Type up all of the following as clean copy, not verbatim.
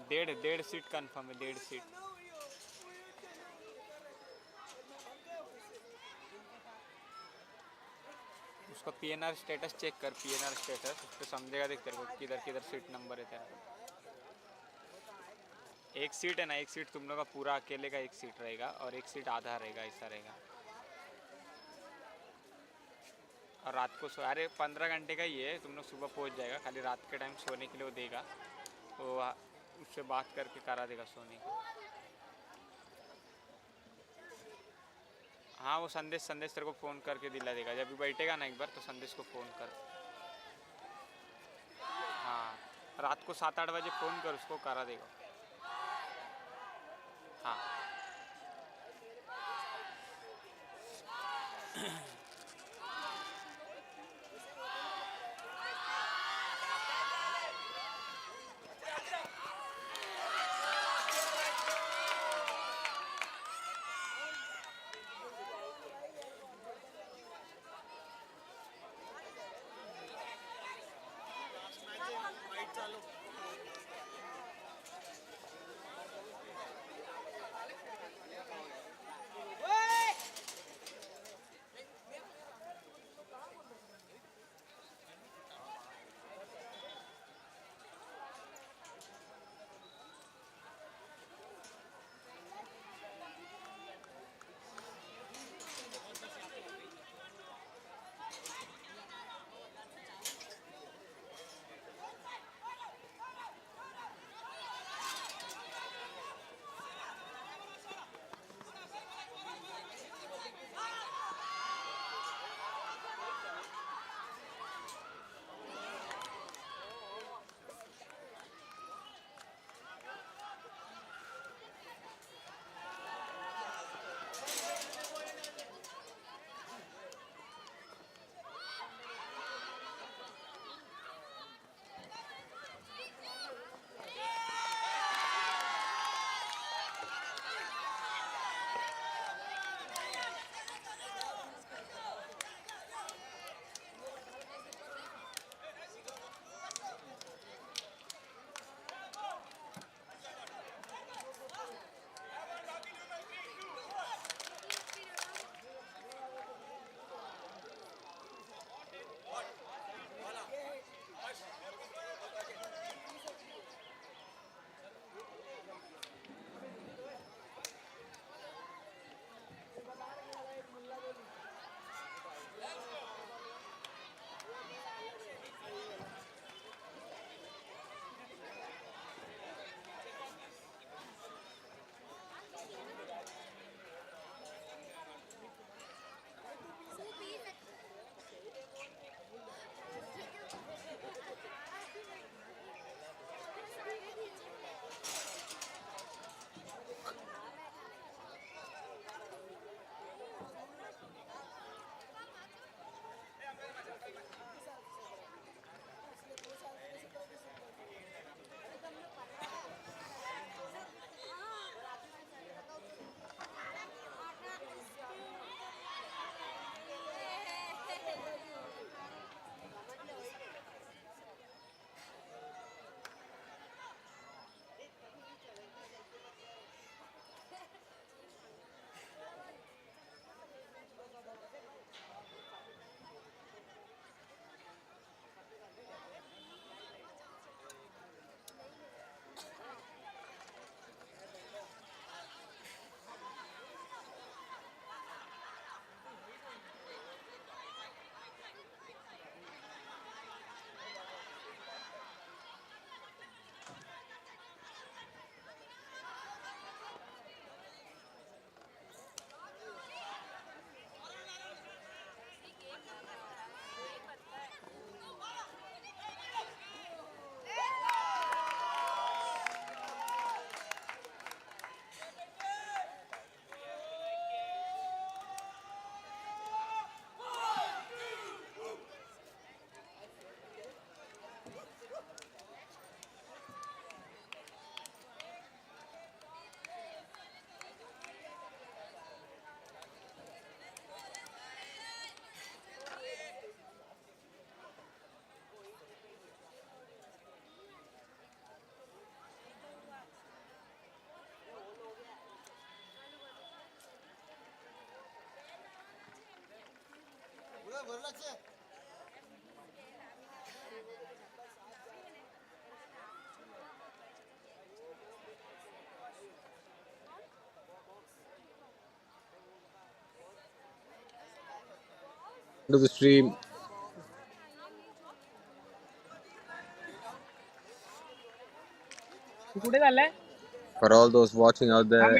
डेढ़ seat confirm है, 1.5 seat. उसका पीएनआर स्टेटस चेक कर, पीएनआर स्टेटस उस पर समझेगा, देख तेरे को किधर किधर सीट नंबर है तेरा। एक सीट है ना, एक सीट तुम लोग का पूरा अकेले का एक सीट रहेगा और एक सीट आधा रहेगा, ऐसा रहेगा। और रात को अरे 15 घंटे का ही है, तुम लोग सुबह पहुंच जाएगा, खाली रात के टाइम सोने के लिए वो देगा, तो उससे बात करके करा देगा सोने की। हाँ वो संदेश तेरे को फ़ोन करके दिला देगा, जब भी बैठेगा ना एक बार तो संदेश को फ़ोन कर। हाँ रात को 7-8 बजे फ़ोन कर, उसको करा देगा। हाँ To the stream. For all those watching out there,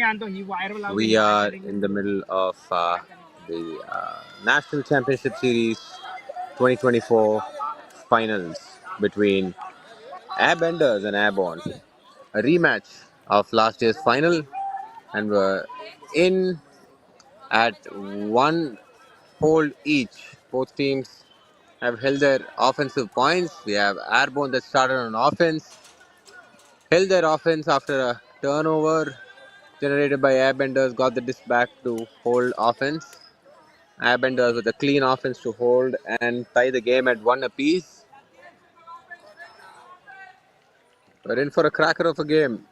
we are in the middle of the National Championship Series 2024 finals between Airbenders and Airborne. A rematch of last year's final, and we're in at one hold each. Both teams have held their offensive points. We have Airborne that started on offense, held their offense after a turnover generated by Airbenders, got the disc back to hold offense. Airbenders with a clean offense to hold and tie the game at one apiece. We're in for a cracker of a game.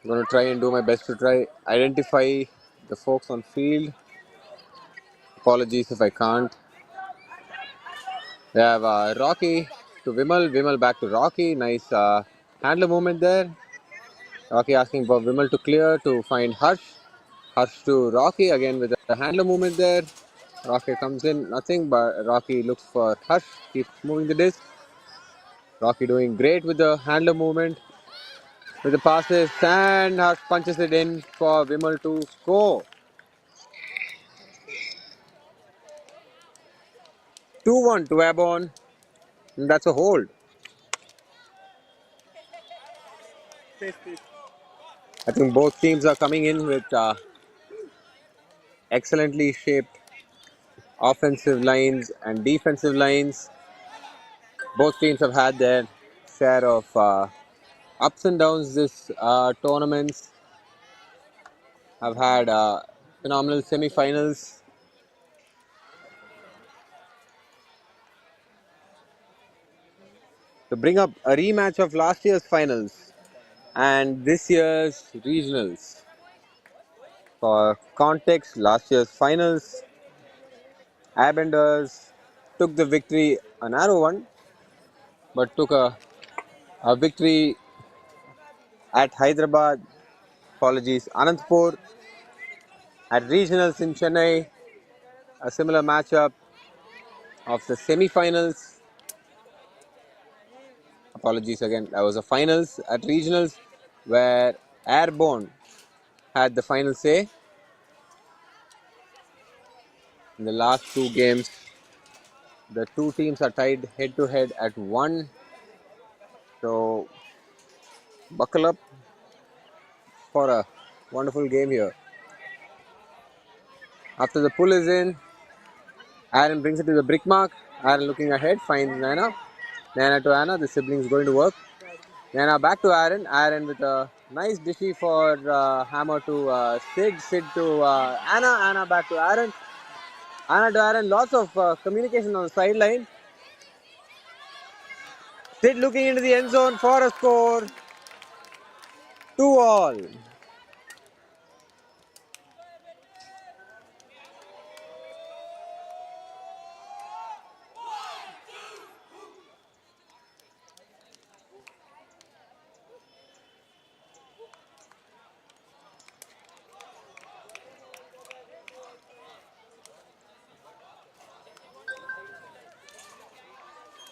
I'm going to try and do my best to try identify the folks on field. Apologies if I can't. We have Rocky to Vimal, Vimal back to Rocky. Nice handler movement there. Rocky asking for Vimal to clear to find Harsh. Harsh to Rocky again with a handler movement there. Rocky comes in, nothing, but Rocky looks for Harsh, keeps moving the disc. Rocky doing great with the handler movement, with the passes, and Harsh punches it in for Vimal to score. 2-1 to Airborne, and that's a hold. I think both teams are coming in with excellently shaped offensive lines and defensive lines. Both teams have had their share of ups and downs this tournaments. Have had phenomenal semi-finals. To bring up a rematch of last year's finals and this year's regionals. For context, last year's finals, Airbenders took the victory, a narrow one, but took a victory at Hyderabad, apologies, Anantapur, at regionals in Chennai, a similar matchup of the semi-finals. Apologies again, that was a finals at regionals where Airborne had the final say. In the last two games, the two teams are tied head to head at one. So buckle up for a wonderful game here. After the pull is in, Aaron brings it to the brick mark. Aaron looking ahead, finds Nana. Nana to Anna, the siblings going to work. Nana back to Aaron. Aaron with a nice dishy for Hammer to Sid. Sid to Anna. Anna back to Aaron. Anna to Aaron. Lots of communication on the sideline. Sid looking into the end zone for a score. 2-all.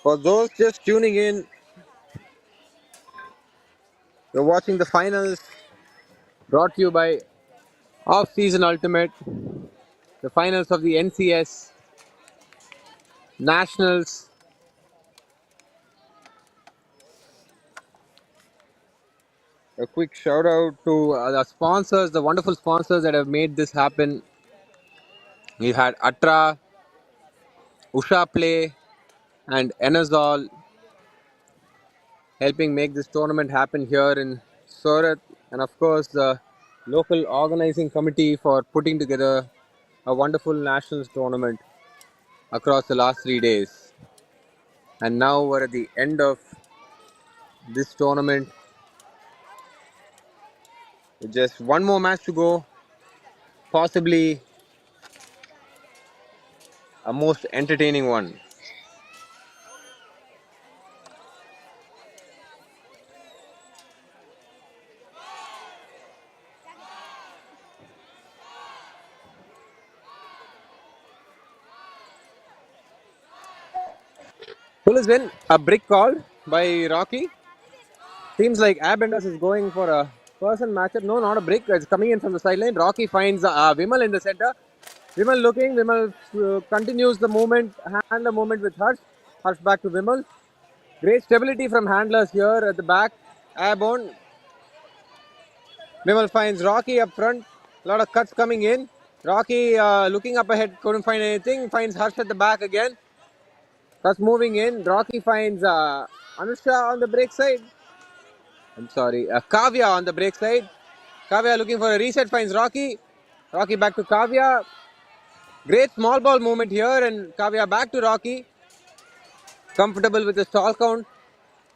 For those just tuning in, you're watching the finals brought to you by Off Season Ultimate, the finals of the NCS Nationals. A quick shout out to the sponsors, the wonderful sponsors that have made this happen. We've had Atra, Usha Play, and Enazol helping make this tournament happen here in Surat, and of course the local organizing committee for putting together a wonderful nationals tournament across the last 3 days. And now we're at the end of this tournament. With just one more match to go, possibly a most entertaining one. Pull is win. A brick called by Rocky. Seems like Airbenders is going for a person matchup. No, not a brick. It's coming in from the sideline. Rocky finds Vimal in the center. Vimal looking. Vimal continues the movement, handler movement with Harsh. Harsh back to Vimal. Great stability from handlers here at the back. Airborne. Vimal finds Rocky up front. A lot of cuts coming in. Rocky looking up ahead, couldn't find anything. Finds Harsh at the back again. Cuts moving in. Rocky finds Anusha on the break side. I'm sorry, Kavya on the break side. Kavya looking for a reset, finds Rocky. Rocky back to Kavya. Great small ball movement here, and Kavya back to Rocky. Comfortable with the stall count.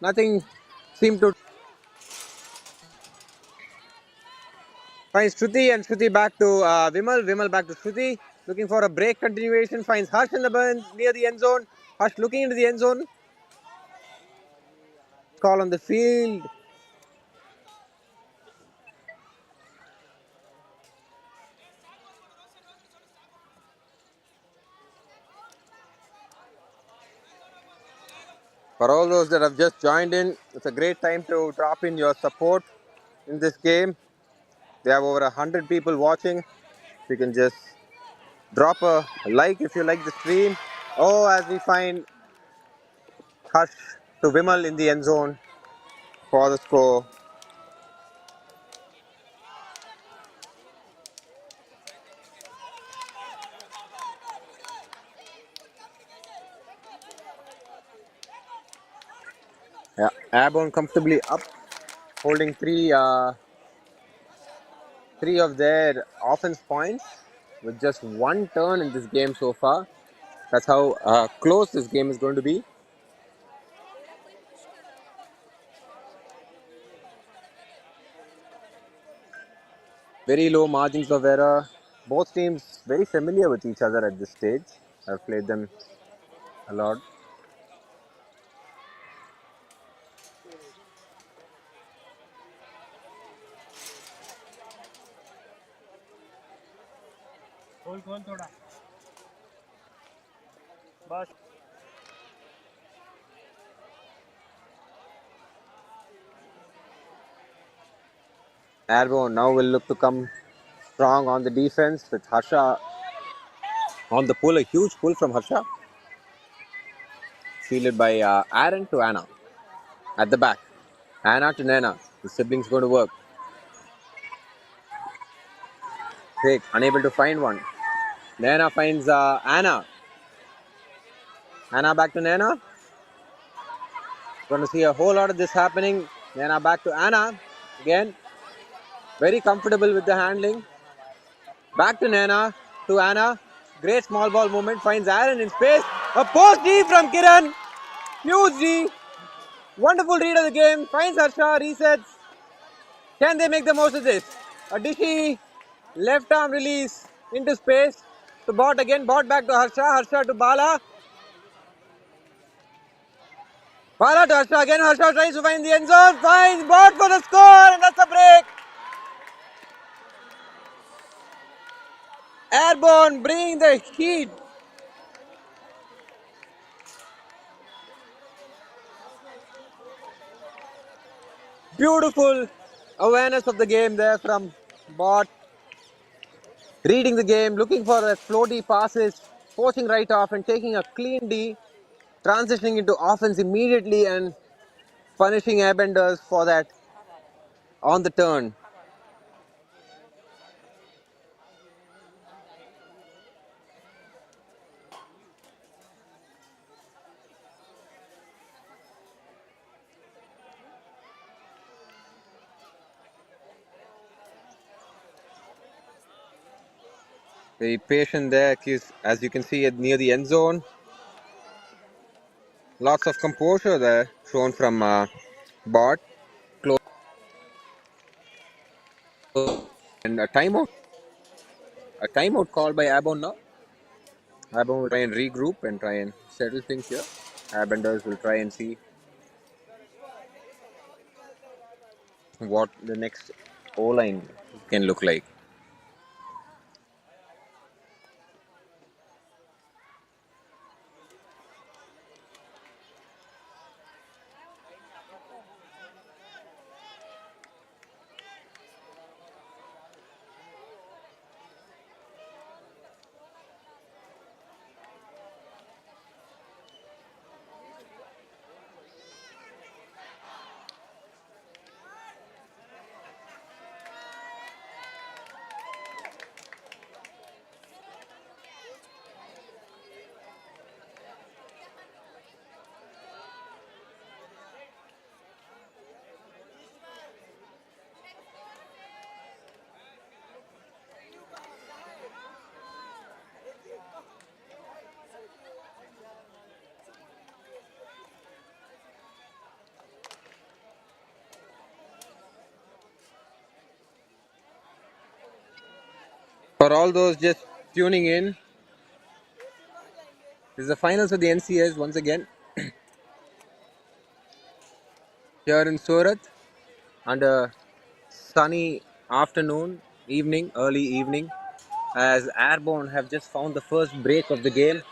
Nothing seemed to. Finds Shruti, and Shruti back to Vimal. Vimal back to Shruti. Looking for a break continuation. Finds Harsh in the burn near the end zone. Harsh looking into the end zone. Call on the field. For all those that have just joined in, it's a great time to drop in your support in this game. We have over 100 people watching. You can just drop a like if you like the stream. Oh, as we find Hush to Vimal in the end zone for the score. Yeah, Airborne comfortably up, holding three of their offense points with just one turn in this game so far. That's how close this game is going to be. Very low margins of error. Both teams very familiar with each other at this stage. I've played them a lot. Airborne now will look to come strong on the defense with Harsha on the pull. A huge pull from Harsha. Fielded by Aaron to Anna at the back. Anna to Nana. The siblings going to work. Jake unable to find one. Nana finds Anna. Anna back to Nana. Going to see a whole lot of this happening. Nana back to Anna. Again. Very comfortable with the handling. Back to Nana. To Anna. Great small ball movement. Finds Aaron in space. A post D from Kiran. Huge D. Wonderful read of the game. Finds Harsha. Resets. Can they make the most of this? A dishy left arm release into space to Bot again. Bot back to Harsha. Harsha to Bala. Bala to Harsha again. Harsha tries to find the end zone. Finds Bot for the score, and that's a break. Airborne bringing the heat. Beautiful awareness of the game there from Bot. Reading the game, looking for the floaty passes, forcing right off and taking a clean D, transitioning into offense immediately and punishing Airbenders for that on the turn. Very patient there, as you can see near the end zone. Lots of composure there shown from Bot. And a timeout called by Airborne now. Airborne will try and regroup and try and settle things here. Airbenders will try and see what the next O-line can look like. For all those just tuning in, this is the finals of the NCS once again here in Surat under sunny afternoon, evening, early evening, as Airborne have just found the first break of the game.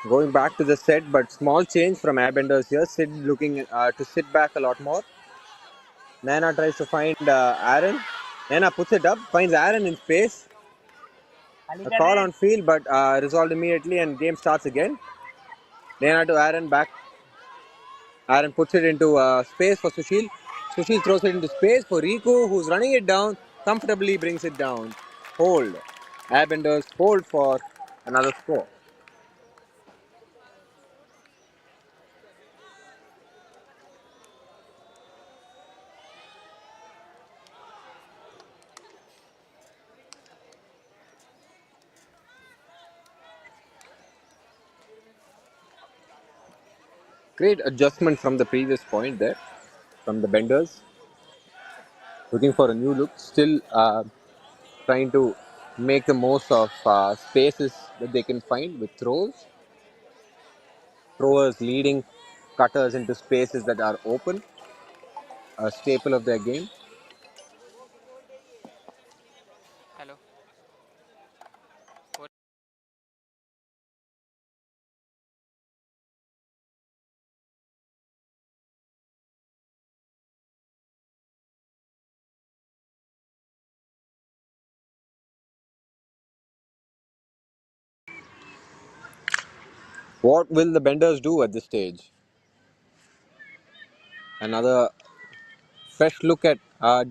Going back to the set, but small change from Airbenders here. Sid looking to sit back a lot more. Nana tries to find Aaron. Nana puts it up, finds Aaron in space. A call on field, but resolved immediately, and game starts again. Nana to Aaron, back. Aaron puts it into space for Sushil. Sushil throws it into space for Riku, who's running it down. Comfortably brings it down. Hold. Airbenders hold for another score. Great adjustment from the previous point there, from the benders. Looking for a new look. Still trying to make the most of spaces that they can find with throws. Throwers leading cutters into spaces that are open, a staple of their game. Hello. What? What will the benders do at this stage? Another fresh look at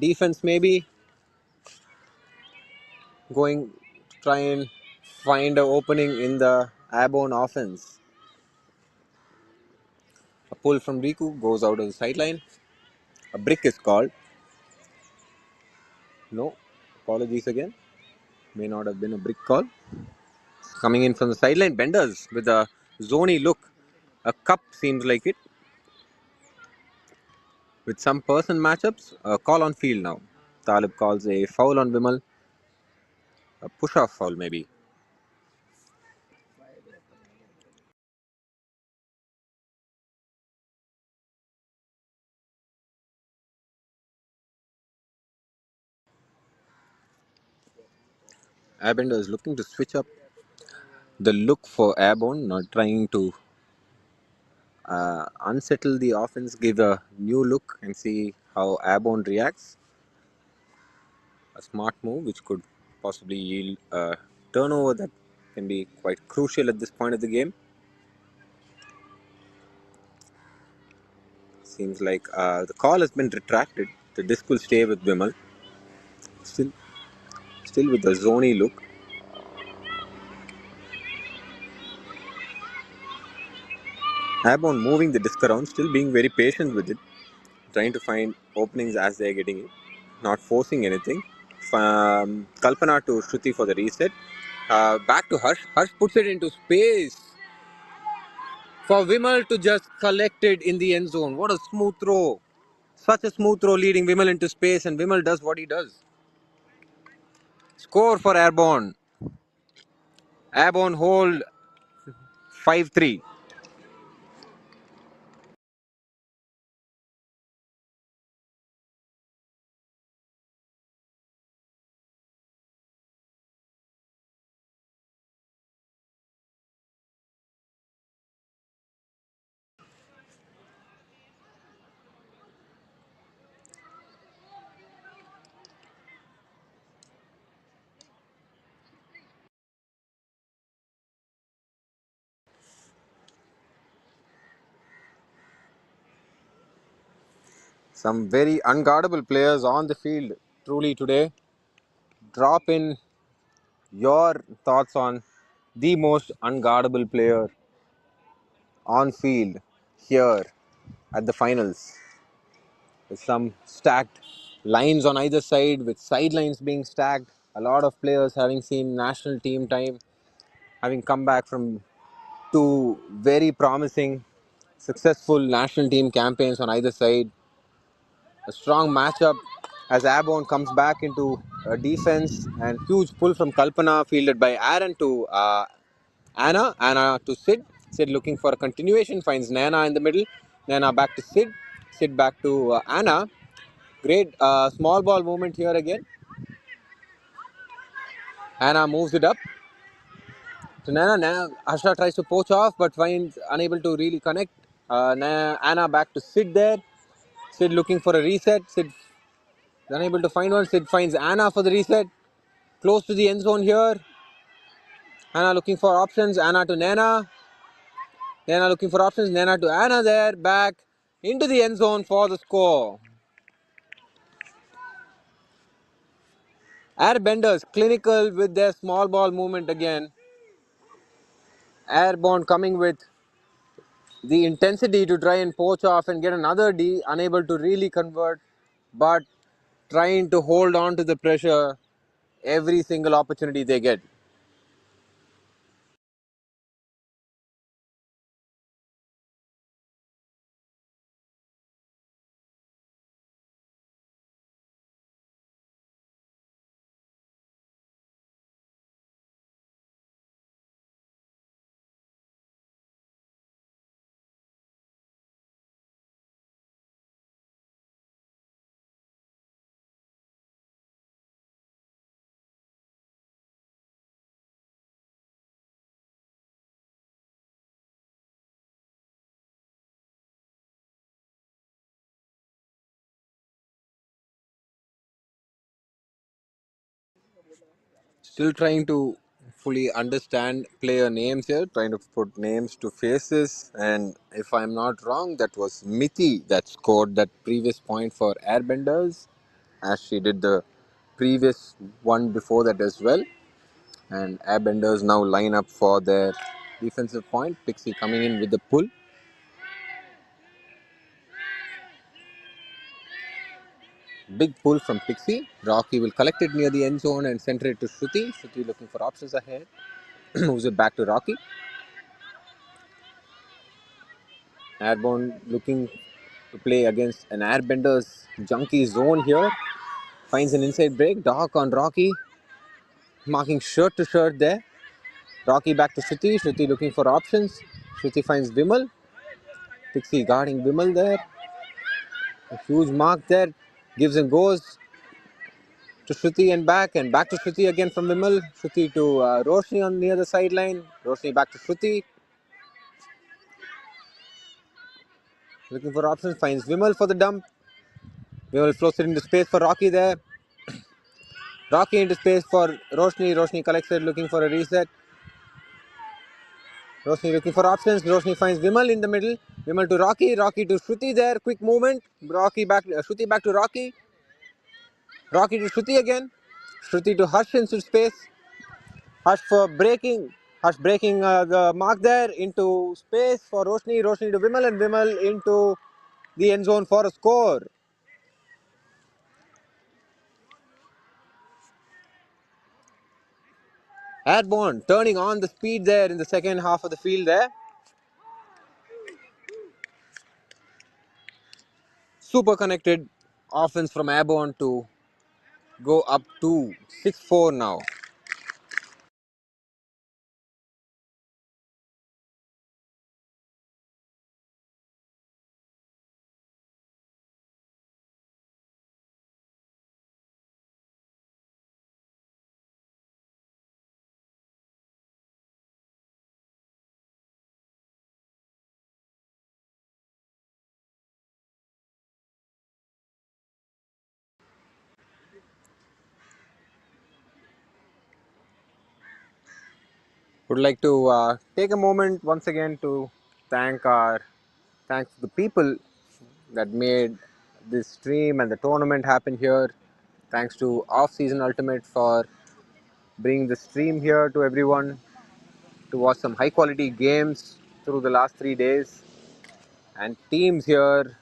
defense, maybe going to try and find an opening in the Airborne offense. A pull from Riku goes out of the sideline. A brick is called. No, apologies again. May not have been a brick call. Coming in from the sideline, benders with a zony look. A cup seems like it. With some person matchups, a call on field now. Talib calls a foul on Vimal. A push-off foul maybe. Airbender is looking to switch up the look for Airborne, not trying to unsettle the offense, give a new look and see how Airborne reacts. A smart move which could possibly yield a turnover that can be quite crucial at this point of the game. Seems like the call has been retracted. The disc will stay with Vimal. Still, still with the zony look. Airborne moving the disc around, still being very patient with it, trying to find openings as they are getting it, not forcing anything. Kalpana to Shruti for the reset. Back to Harsh. Harsh puts it into space. for Vimal to just collect it in the end zone. What a smooth throw. Such a smooth throw leading Vimal into space, and Vimal does what he does. Score for Airborne. Airborne hold 5-3. Some very unguardable players on the field truly today. Drop in your thoughts on the most unguardable player on field here at the finals. With some stacked lines on either side, with sidelines being stacked. A lot of players having seen national team time, having come back from two very promising, successful national team campaigns on either side. A strong matchup as Airborne comes back into defense, and huge pull from Kalpana fielded by Aaron to Anna. Anna to Sid. Sid looking for a continuation, finds Nana in the middle. Nana back to Sid. Sid back to Anna. Great small ball movement here again. Anna moves it up to Nana. Asha tries to poach off but finds unable to really connect. Anna back to Sid there. Sid looking for a reset. Sid unable to find one. Sid finds Anna for the reset. Close to the end zone here. Anna looking for options. Anna to Nana. Nana looking for options. Nana to Anna there. Back into the end zone for the score. Airbenders clinical with their small ball movement again. Airborne coming with the intensity to try and poach off and get another D. Unable to really convert, but trying to hold on to the pressure every single opportunity they get. Still trying to fully understand player names here, trying to put names to faces. And if I'm not wrong, that was Miti that scored that previous point for Airbenders, as she did the previous one before that as well. And Airbenders now line up for their defensive point. Pixie coming in with the pull. Big pull from Pixie. Rocky will collect it near the end zone and center it to Shruti. Shruti looking for options ahead. Moves it back to Rocky. Airborne looking to play against an Airbenders junkie zone here. Finds an inside break. Doc on Rocky. Marking shirt to shirt there. Rocky back to Shruti. Shruti looking for options. Shruti finds Vimal. Pixie guarding Vimal there. A huge mark there. Gives and goes to Shruti and back to Shruti again from Vimal. Shruti to Roshni on near the sideline. Roshni back to Shruti. Looking for options. Finds Vimal for the dump. Vimal floats it into space for Rocky there. Rocky into space for Roshni. Roshni collects it, looking for a reset. Roshni looking for options. Roshni finds Vimal in the middle. Vimal to Rocky. Rocky to Shruti there. Quick movement. Rocky back. Shruti back to Rocky. Rocky to Shruti again. Shruti to Harsh into space. Harsh for breaking. Harsh breaking the mark there into space for Roshni. Roshni to Vimal and Vimal into the end zone for a score. Airborne turning on the speed there in the second half of the field there. super connected offense from Airborne to go up to 6-4 now. Would like to take a moment once again to thanks to the people that made this stream and the tournament happen here. Thanks to Off Season Ultimate for bringing the stream here to everyone to watch some high quality games through the last 3 days, and teams here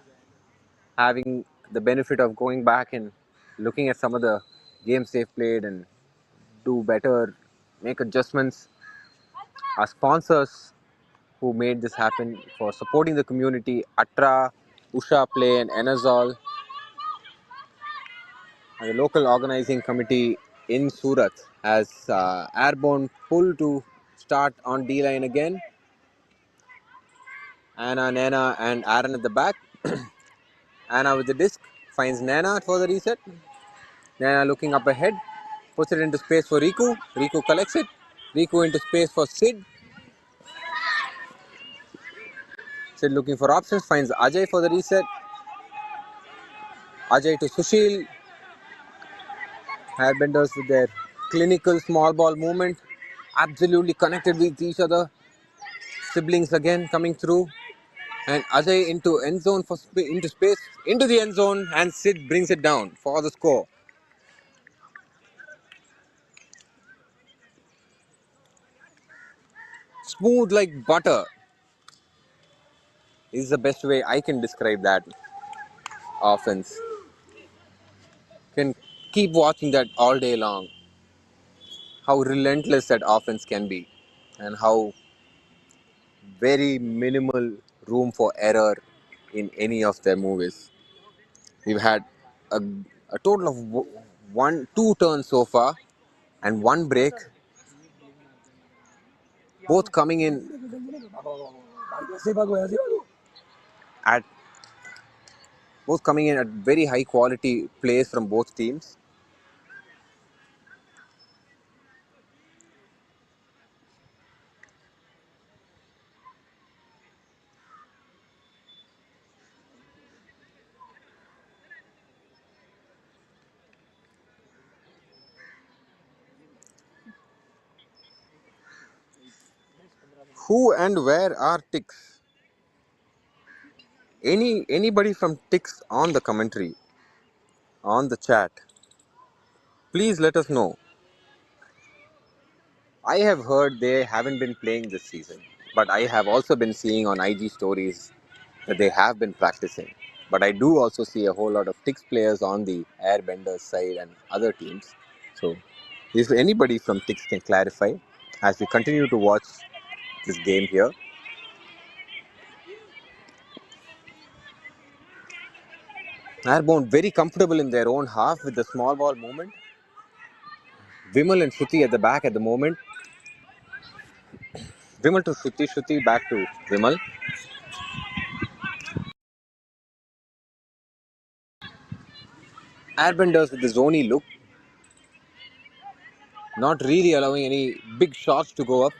having the benefit of going back and looking at some of the games they've played and do better, make adjustments. Our sponsors who made this happen for supporting the community, Atra, Usha Play and Enazol, and the local organizing committee in Surat has Airborne pull to start on D-line again. Anna, Nana and Aaron at the back. Anna with the disc finds Nana for the reset. Nana looking up ahead, puts it into space for Riku. Riku collects it. Riku into space for Sid. Sid looking for options, finds Ajay for the reset. Ajay to Sushil. Airbenders with their clinical small ball movement. Absolutely connected with each other. Siblings again coming through. And Ajay into end zone for into space, into the end zone, and Sid brings it down for the score. Smooth like butter is the best way I can describe that offense. Can keep watching that all day long. How relentless that offense can be, and how very minimal room for error in any of their movies. We've had a, a total of two turns so far, and one break, both coming in at very high quality plays from both teams. Who and where are Ticks? Anybody from Ticks on the commentary, on the chat, please let us know. I have heard they haven't been playing this season, but I have also been seeing on IG stories that they have been practicing. But I do also see a whole lot of Ticks players on the Airbenders side and other teams. So if anybody from Ticks can clarify as we continue to watch this game here. Airborne very comfortable in their own half with the small ball movement. Vimal and Shruti at the back at the moment. Vimal to Shruti, Shruti back to Vimal. Airbenders with the zony look, not really allowing any big shots to go up.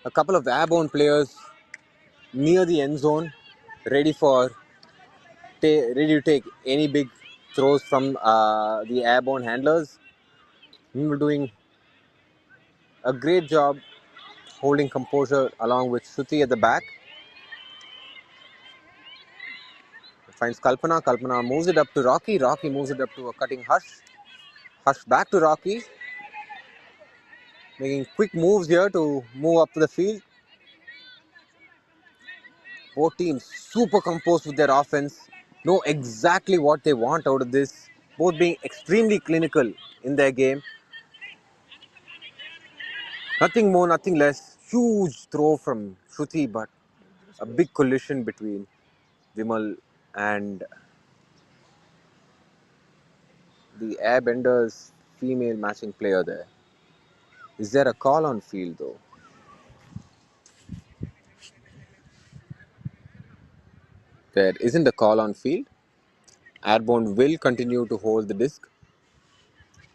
A couple of Airborne players near the end zone, ready to take any big throws from the Airborne handlers. Vimal doing a great job holding composure along with Shruti at the back. Finds Kalpana. Kalpana moves it up to Rocky. Rocky moves it up to a cutting Hush. Hush back to Rocky. Making quick moves here to move up to the field. Both teams super composed with their offense. Know exactly what they want out of this. Both being extremely clinical in their game. Nothing more, nothing less. Huge throw from Shruti, but a big collision between Vimal and the Airbenders female matching player there. Is there a call on field though? There isn't a call on field. Airborne will continue to hold the disc.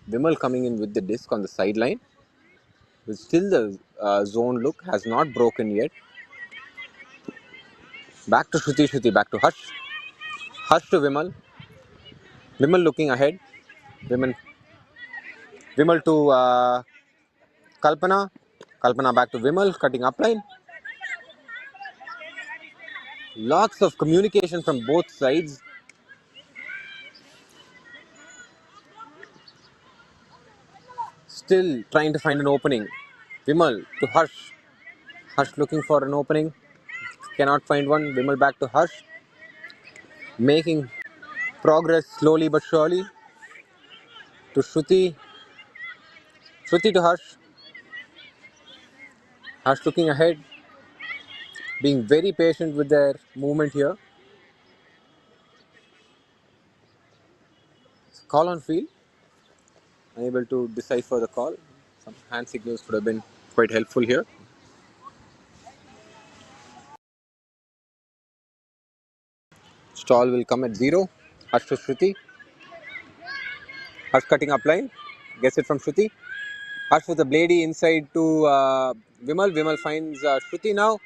Vimal coming in with the disc on the sideline. But still the zone look has not broken yet. Back to Shruti, Shruti back to Harsh. Harsh to Vimal. Vimal looking ahead. Vimal, Vimal to Kalpana. Kalpana back to Vimal, cutting upline. Lots of communication from both sides. Still trying to find an opening. Vimal to Harsh. Harsh looking for an opening. Cannot find one. Vimal back to Harsh. Making progress slowly but surely. To Shruti. Shruti to Harsh. Harsh looking ahead. Being very patient with their movement here. Call on field. Unable to decipher the call. Some hand signals would have been quite helpful here. Stall will come at 0. Harsh to Shruti. Harsh cutting up line. Gets it from Shruti. Harsh with the bladey inside to Vimal. Vimal finds Shruti now.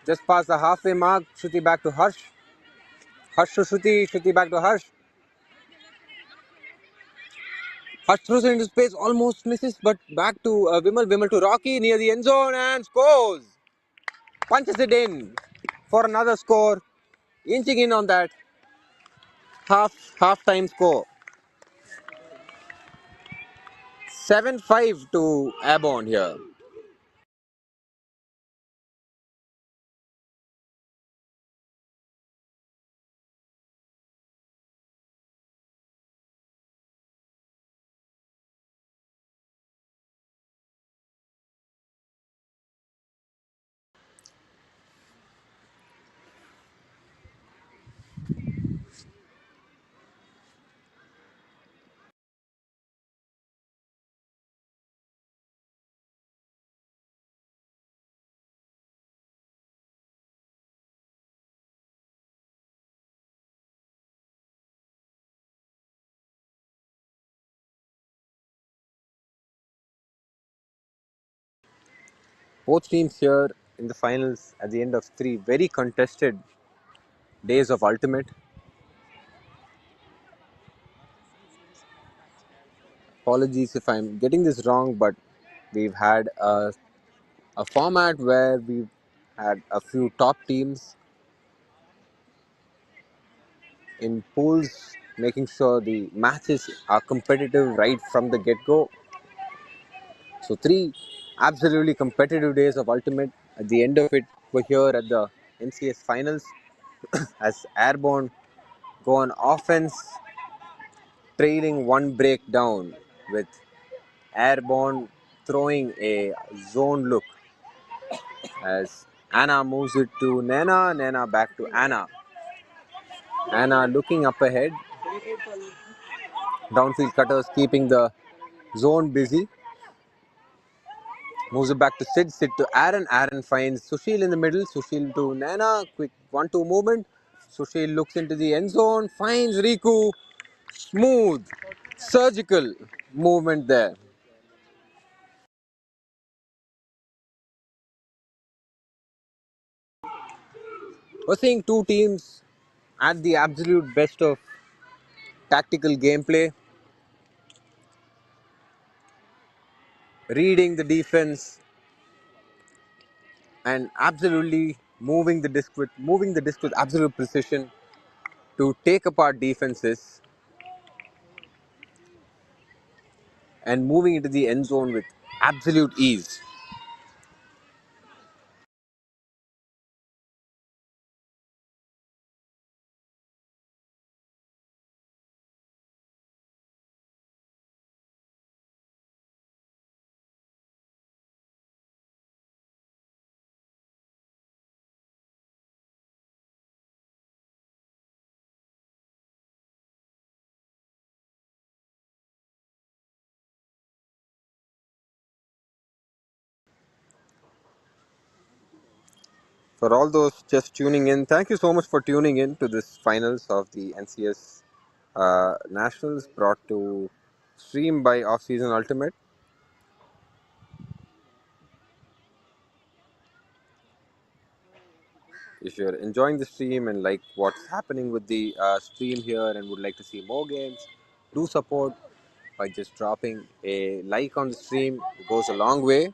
Just past the halfway mark. Shruti back to Harsh. Harsh to Shruti. Shruti back to Harsh. Harsh throws it into space. Almost misses. But back to Vimal. Vimal to Rocky near the end zone and scores. Punches it in for another score. Inching in on that half time score. 7-5 to Airborne here. Both teams here in the finals at the end of 3 very contested days of ultimate. Apologies if I'm getting this wrong, but we've had a format where we've had a few top teams in pools, making sure the matches are competitive right from the get-go. So 3 absolutely competitive days of ultimate. At the end of it, we're here at the NCS finals as Airborne go on offense, trailing 1 break down with Airborne throwing a zone look as Anna moves it to Nena, Nena back to Anna. Anna looking up ahead. Downfield cutters keeping the zone busy. Moves it back to Sid, Sid to Aaron. Aaron finds Sushil in the middle. Sushil to Nana. Quick 1-2 movement. Sushil looks into the end zone. Finds Riku. Smooth, surgical movement there. We're seeing 2 teams at the absolute best of tactical gameplay, reading the defense and absolutely moving the disc with absolute precision to take apart defenses and moving into the end zone with absolute ease. For all those just tuning in, thank you so much for tuning in to this finals of the NCS Nationals brought to stream by Off Season Ultimate. If you're enjoying the stream and like what's happening with the stream here and would like to see more games, do support by just dropping a like on the stream. It goes a long way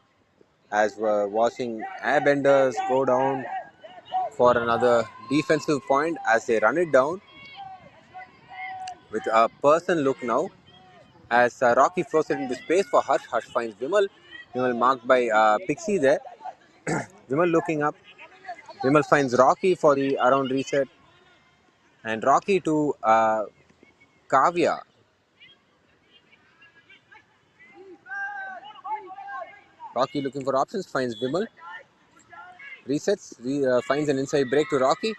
as we're watching Airbenders go down for another defensive point as they run it down with a person look now as Rocky throws it into space for Harsh. Harsh finds Vimal. Vimal marked by Pixie there. Vimal looking up. Vimal finds Rocky for the around reset and Rocky to Kavya. Rocky looking for options, finds Vimal. Resets, finds an inside break to Rocky.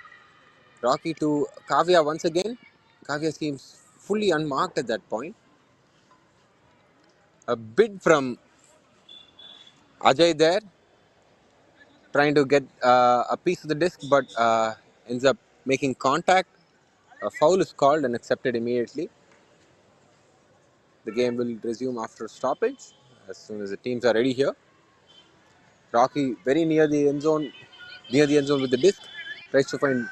Rocky to Kavya once again. Kavya seems fully unmarked at that point. A bid from Ajay there, trying to get a piece of the disc, but ends up making contact. A foul is called and accepted immediately. The game will resume after stoppage as soon as the teams are ready here. Rocky very near the end zone with the disc. Tries to find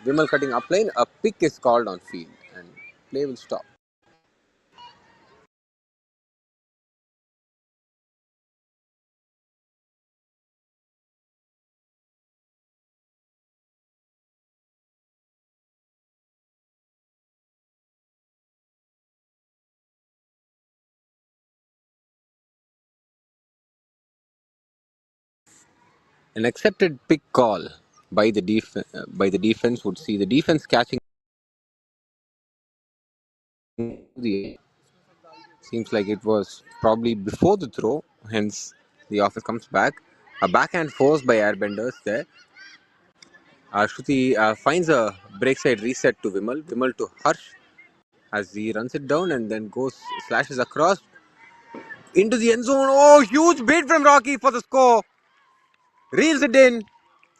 Vimal cutting up lane. A pick is called on field and play will stop. An accepted pick call by the defense would see the defense catching the. Seems like it was probably before the throw. Hence, the offense comes back. A backhand force by Airbenders there. Shruti finds a breakside reset to Vimal. Vimal to Harsh as he runs it down and then slashes across into the end zone. Oh, huge bait from Rocky for the score. Reels it in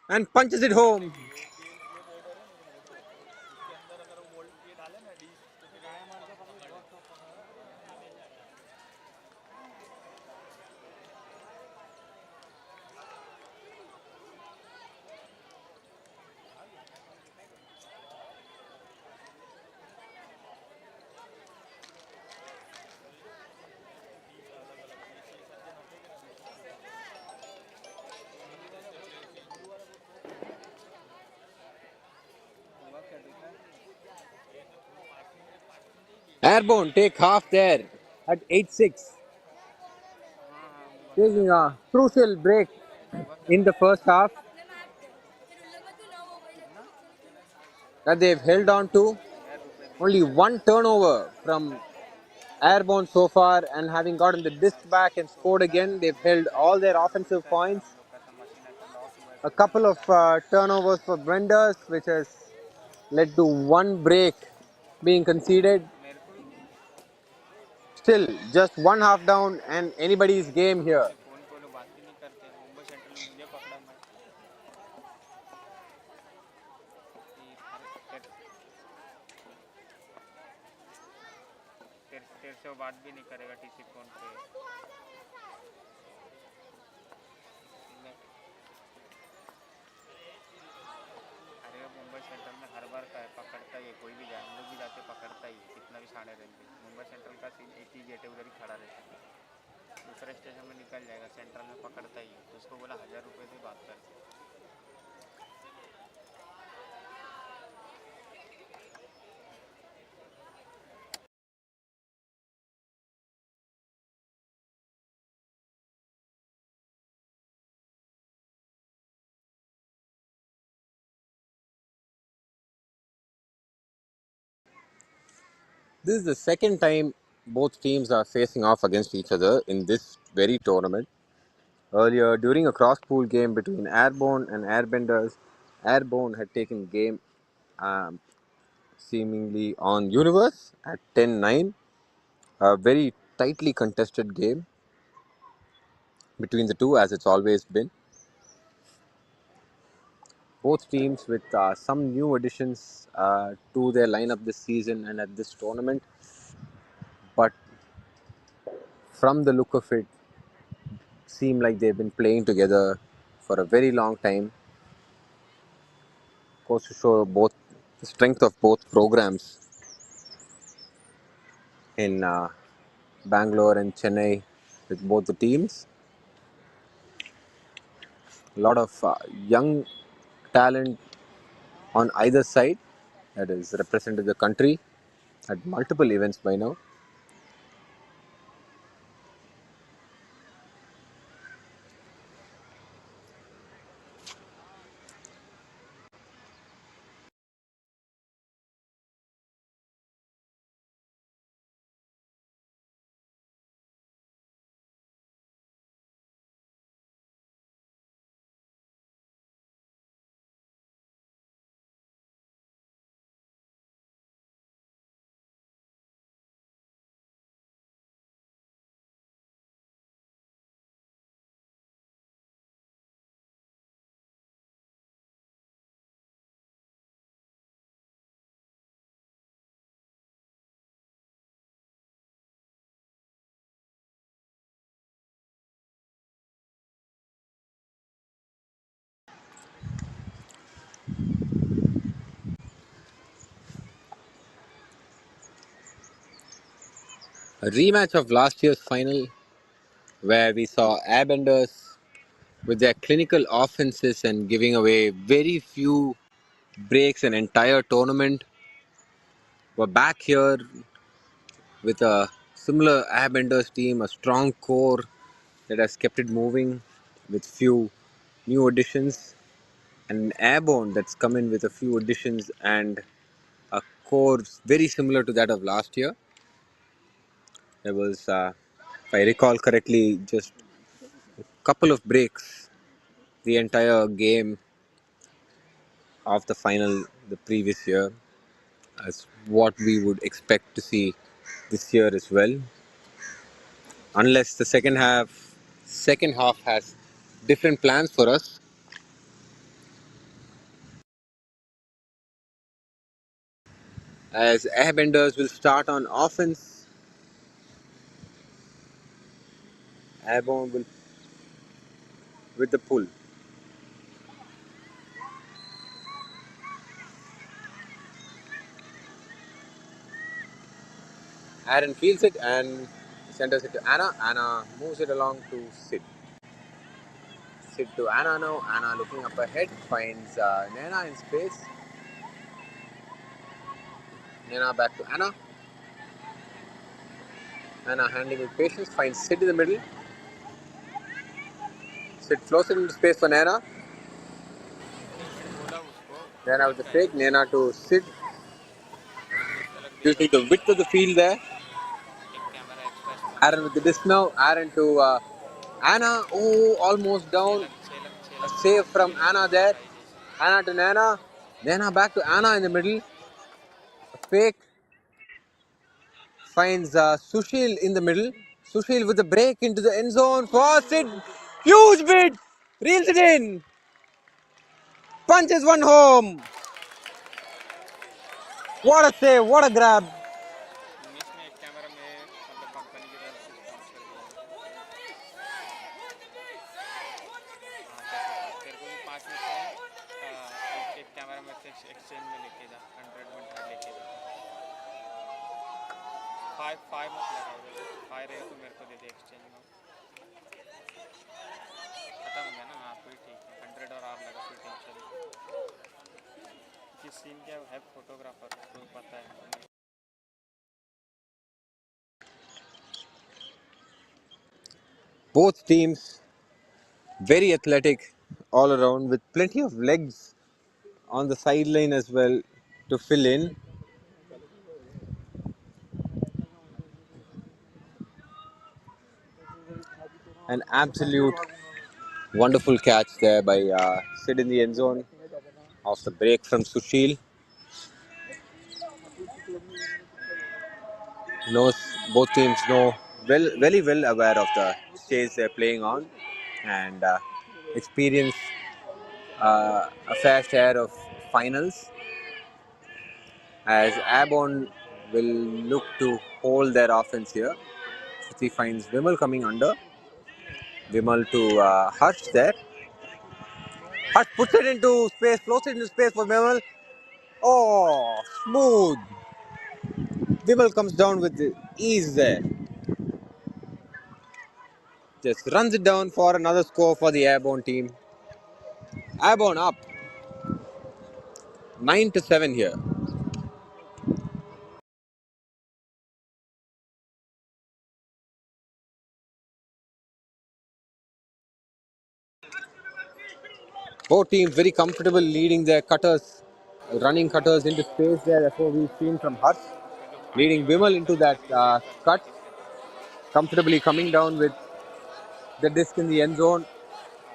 and punches it home. Airborne take half there at 8-6. Taking a crucial break in the first half that they've held on to. Only one turnover from Airborne so far, and having gotten the disc back and scored again, they've held all their offensive points. A couple of turnovers for Benders, which has led to one break being conceded. Still, just one half down and anybody's game here. तेरे से वो बात भी नहीं करेगा TC phone पे अरे Mumbai central में हर बार पकड़ता ही है कोई भी जाए हम लोग भी जाते पकड़ता ही है कितना भी साढ़े रहते मुंबई सेंट्रल का सीन एक ही गेट है उधर ही खड़ा रहता है दूसरे स्टेशन में निकल जाएगा सेंट्रल में पकड़ता ही है तो उसको बोला 1000 रुपये से बात कर This is the second time both teams are facing off against each other in this very tournament. Earlier, during a cross-pool game between Airborne and Airbenders, Airborne had taken game um, seemingly on Universe at 10-9. A very tightly contested game between the two, as it's always been. Both teams with some new additions to their lineup this season and at this tournament. But from the look of it, seem like they've been playing together for a very long time. Goes to show both the strength of both programs in Bangalore and Chennai with both the teams. A lot of young talent on either side that is represented the country at multiple events by now. A rematch of last year's final where we saw Airbenders with their clinical offenses and giving away very few breaks an entire tournament. We're back here with a similar Airbenders team, a strong core that has kept it moving with few new additions, and an Airborne that's come in with a few additions and a core very similar to that of last year. There was, if I recall correctly, just a couple of breaks the entire game of the final the previous year, as what we would expect to see this year as well, unless the second half has different plans for us. As Airbenders will start on offense, Airborne will with the pull. Aaron fields it and centers it to Anna. Anna moves it along to Sid. Sid to Anna now. Anna looking up ahead finds Nena in space. Nena back to Anna. Anna handling with patience finds Sid in the middle. Sid floats it into space for Nena. बोला उसको Nena with ठीक the है fake. Nena to Sid. अलग दिख Using रहा the width of the field there. एक camera extra sponsor Aaron with the हुआ disc now. Aaron to Anna. Oh, almost down. A save from Anna there. Price action Anna to Nana. Nana back to Anna in the middle. A fake. Finds Sushil in the middle. Sushil with the break into the end zone for Sid. Huge bid. Reels it in. Punches one home. What a save. What a grab. 19 में एक camera में मतलब company की तरफ से sponsor दिया हाँ तेरे को भी 5 में से एक कैमरा में से एक्सचेंज में लेके जा 100 लेके जा 5 मत लगा उधर 5 रहेगा तो मेरे को दे दे एक्सचेंज में खत्म हो गया ना हाँ कोई ठीक है 100 और आप लगा कोई टेंशन कि सीन क्या है फोटोग्राफर उसको पता है Both teams very athletic all around with plenty of legs on the sideline as well to fill in. An absolute wonderful catch there by Sid in the end zone off the break from Sushil. Knows both teams know very well aware of the stage they're playing on, and experience a fair share of finals, as Airborne will look to hold their offense here. Shruti finds Vimal coming under. Vimal to Harsh there. Harsh puts it into space, floats it into space for Vimal. Oh, smooth. Vimal comes down with ease there. Just runs it down for another score for the Airborne team. Airborne up 9-7 here. Both teams very comfortable leading their cutters, running cutters into space there. Therefore, we've seen from Harsh उसका जो पानी leading है वो Vimal उसको into that खाली use करना cut, अच्छे से. comfortably coming down with the disc in the end zone.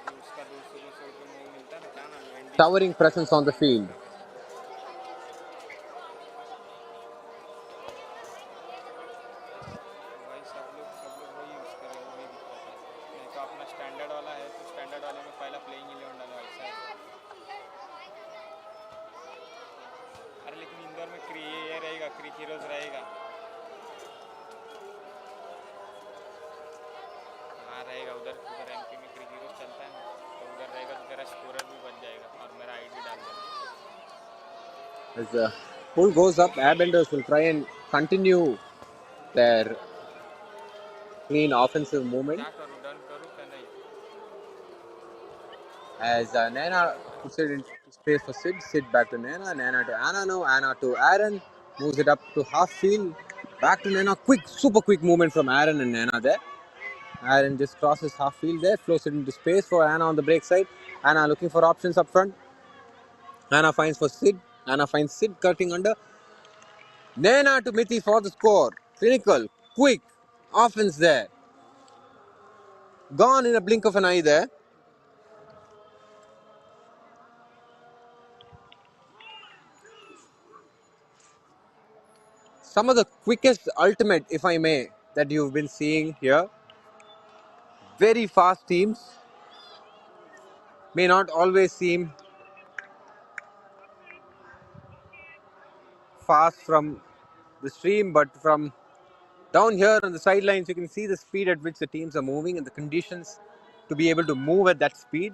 अभी उसका 200 रुपये में वो मिलता है ना, क्या नाम है, वेंडीज का. Towering presence on the field. भाई सब लोग वही यूज़ कर रहे हैं, वही दिक्कत है. नहीं तो अपना स्टैंडर्ड वाला है तो स्टैंडर्ड वाले में पहला प्लेइंग 11 डालो, ऐसा है. अरे लेकिन इंदौर में ये रहेगा, क्रिक हीरोज रहेगा. हाँ रहेगा, उधर उधर एमपी में क्रिक हीरोज चलता है ना, तो उधर रहेगा तो तेरा स्कोरर भी बच जाएगा और मेरा आईडी डाल देना. As the pull goes up, Airbenders will try and continue their clean offensive movement. क्या करूँ, डन करूँ क्या नहीं. As Naina puts it into space for Sid. Sid back to Naina. Naina to Anna now. Anna to Aaron. Moves it up to half field. Back to Naina. Quick, super quick movement from Aaron and Naina there. Aaron just crosses half field there. Floats it into space for Anna on the break side. Anna looking for options up front. Anna finds for Sid. Anna finds Sid cutting under. Naina to Mithi for the score. Clinical, quick offense there. Gone in a blink of an eye there. Some of the quickest ultimate, if I may, that you've been seeing here. Very fast teams. May not always seem fast from the stream, but from down here on the sidelines, you can see the speed at which the teams are moving and the conditions to be able to move at that speed.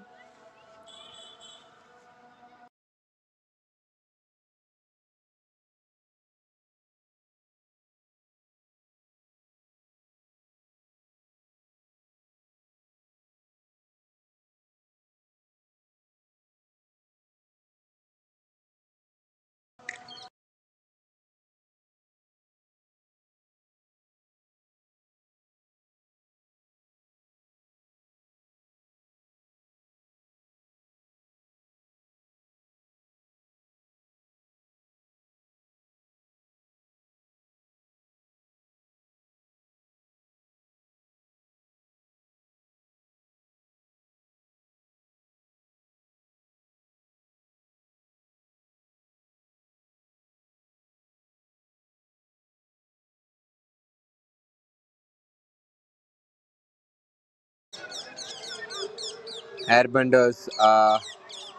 Airbenders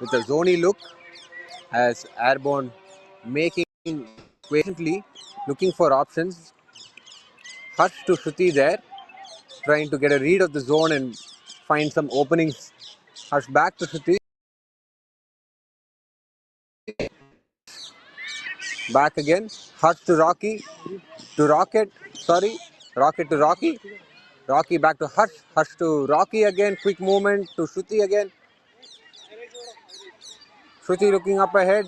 with a zony look as Airborne making patiently looking for options. Hush to Shruti there, trying to get a read of the zone and find some openings. Hush back to Shruti. Back again. Hush to Rocky. To Rocket. Sorry. Rocket to Rocky. Rocky back to Hush. Hush to Rocky again. Quick movement to Shruti again. Shruti looking up ahead.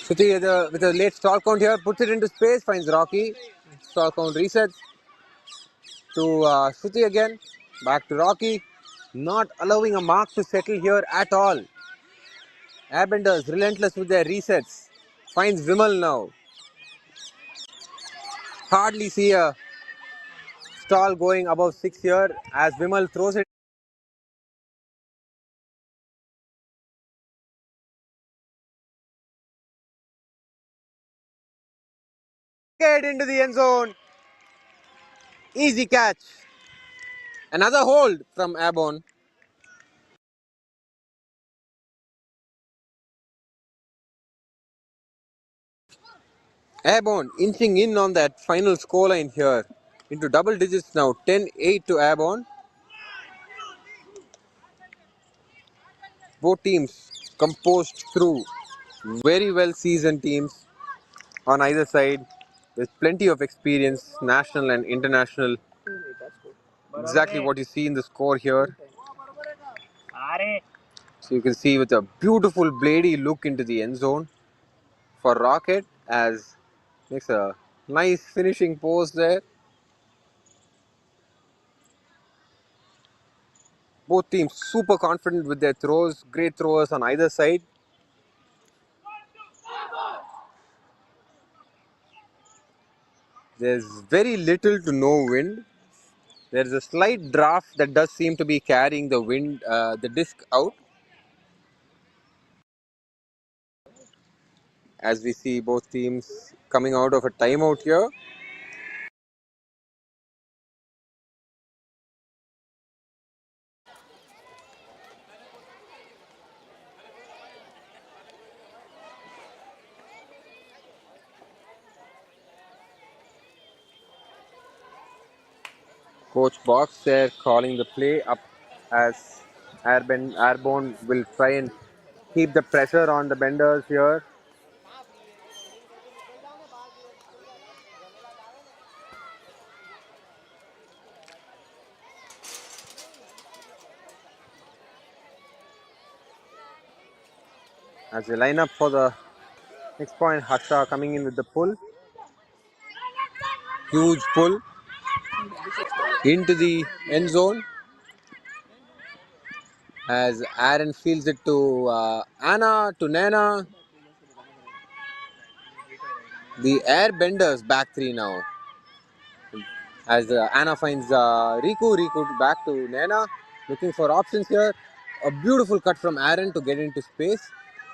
Shruti with a late stall count here. Puts it into space. Finds Rocky. Stall count resets. To Shruti again. Back to Rocky. Not allowing a mark to settle here at all. Airbenders relentless with their resets. Finds Vimal now. Hardly see a stall going above 6 here as Vimal throws it into the end zone. Easy catch. Another hold from Airborne. Airborne inching in on that final scoreline here into double digits now. 10-8 to Airborne. Both teams composed through very well seasoned teams on either side with plenty of experience, national and international. Exactly what you see in the score here. So you can see with a beautiful bladey look into the end zone for Rocket as makes a nice finishing pose there. Both teams super confident with their throws, great throwers on either side. There's very little to no wind. There's a slight draft that does seem to be carrying the wind, the disc out. As we see both teams coming out of a timeout here. Coach Box there calling the play up as Airborne will try and keep the pressure on the Benders here. As they line up for the next point, Harsha coming in with the pull. Huge pull into the end zone as Aaron fields it to Anna, to Nana. The Airbenders back three now. As Anna finds Riku back to Nana, looking for options here. A beautiful cut from Aaron to get into space.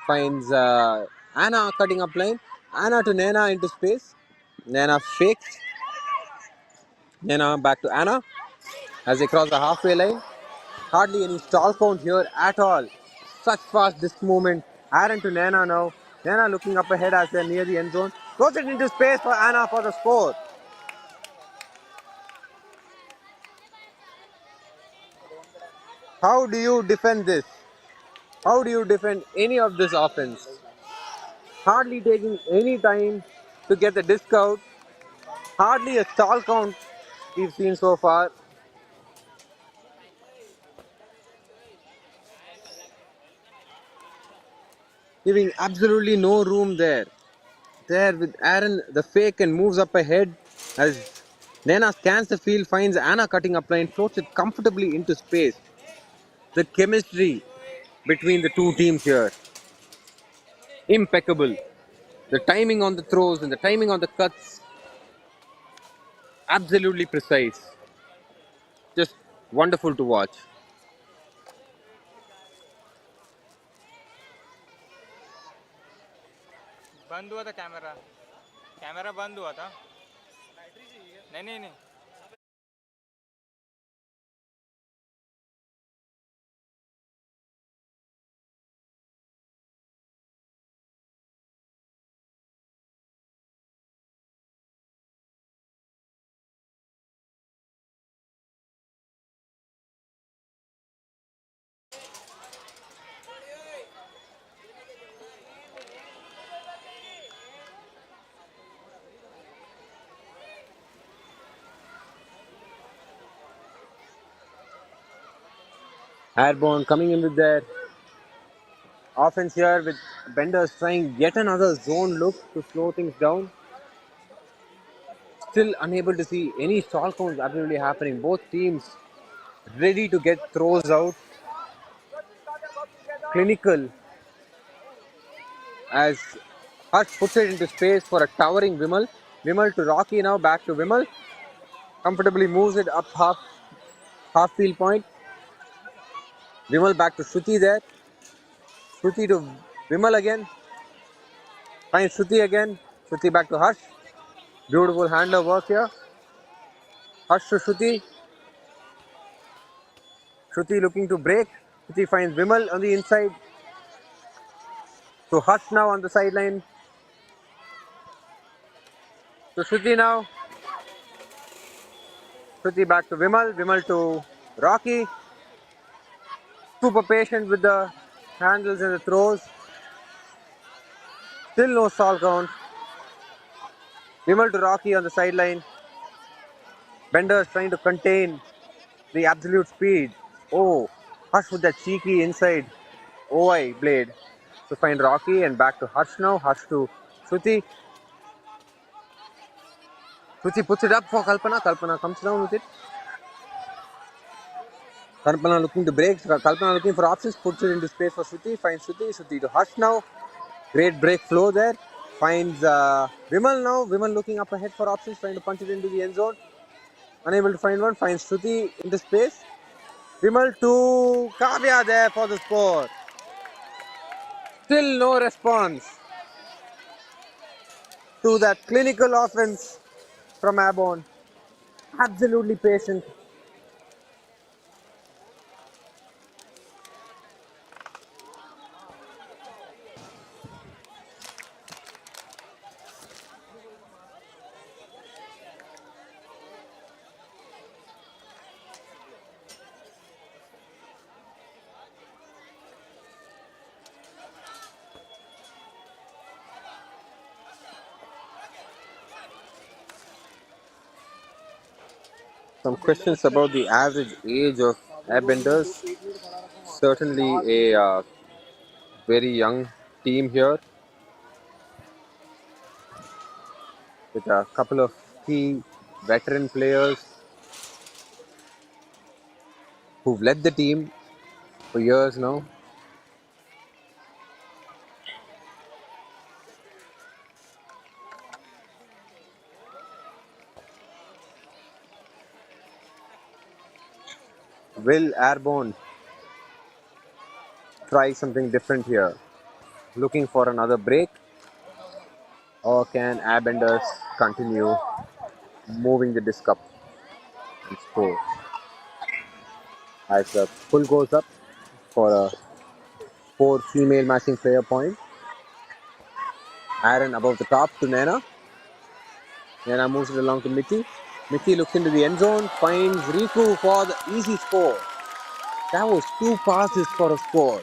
Finds Anna cutting up line. Anna to Nana into space. Nana fakes. Nana back to Anna as they cross the halfway line. Hardly any stall count here at all. Such fast disc movement. Aaron to Nana now. Nana looking up ahead as they're near the end zone. Throws it into space for Anna for the score. How do you defend this? How do you defend any of this offense? Hardly taking any time to get the disc out. Hardly a stall count we've seen so far. Giving absolutely no room there. There with Aaron, the fake and moves up ahead as Nena scans the field, finds Anna cutting up line, floats it comfortably into space. The chemistry between the two teams here, impeccable. The timing on the throws and the timing on the cuts, absolutely precise. Just wonderful to watch. बंद हुआ था camera camera बंद हुआ था नहीं Airborne coming in with their offense here with Benders trying yet another zone look to slow things down. Still unable to see any stall counts absolutely happening. Both teams ready to get throws out. Clinical as Harsh puts it into space for a towering Vimal. Vimal to Rocky now, back to Vimal. Comfortably moves it up half field point. Vimal back to Shruti there. Shruti to Vimal again. Finds Shruti again. Shruti back to Harsh. Beautiful handler work here. Harsh to Shruti. Shruti looking to break. Shruti finds Vimal on the inside. To Harsh now on the sideline. to Shruti now. Shruti back to Vimal. Vimal to Rocky. Super patient with the handles and the throws. Still no stall count. Vimal to Rocky on the sideline. Benders trying to contain the absolute speed. Oh, Hush with that cheeky inside OI blade to find Rocky and back to Hush now. Hush to Shruti. Shruti puts it up for Kalpana. Kalpana comes down with it. Kalpana looking to break. Kalpana looking for options. Puts it into space for Shruti. Finds Shruti. Shruti to Hush now. Great break flow there. Finds Vimal now. Vimal looking up ahead for options. Trying to punch it into the end zone. Unable to find one. Finds Shruti into space. Vimal to Kavya there for the score. Still no response to that clinical offense from Airborne. Absolutely patient. Some questions about the average age of Airbenders. Certainly a very young team here with a couple of key veteran players who've led the team for years now. Will Airborne try something different here? Looking for another break? Or can Airbenders continue moving the disc up and score? As the pull goes up for a 4 female matching player point. Aaron above the top to Nana. Nana moves it along to Mickey. Mickey looks into the end zone, finds Riku for the easy score. That was 2 passes for a score.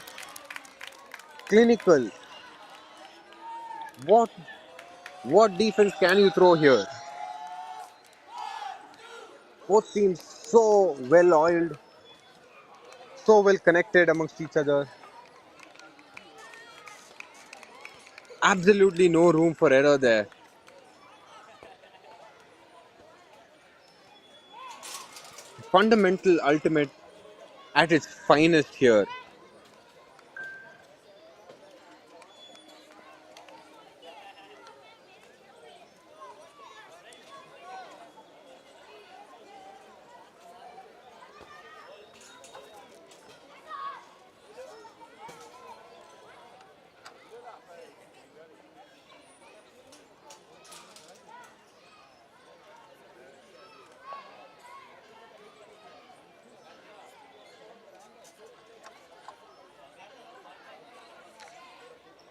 Clinical. What defense can you throw here? Both teams so well oiled, so well connected amongst each other. Absolutely no room for error there. Fundamental ultimate at its finest here.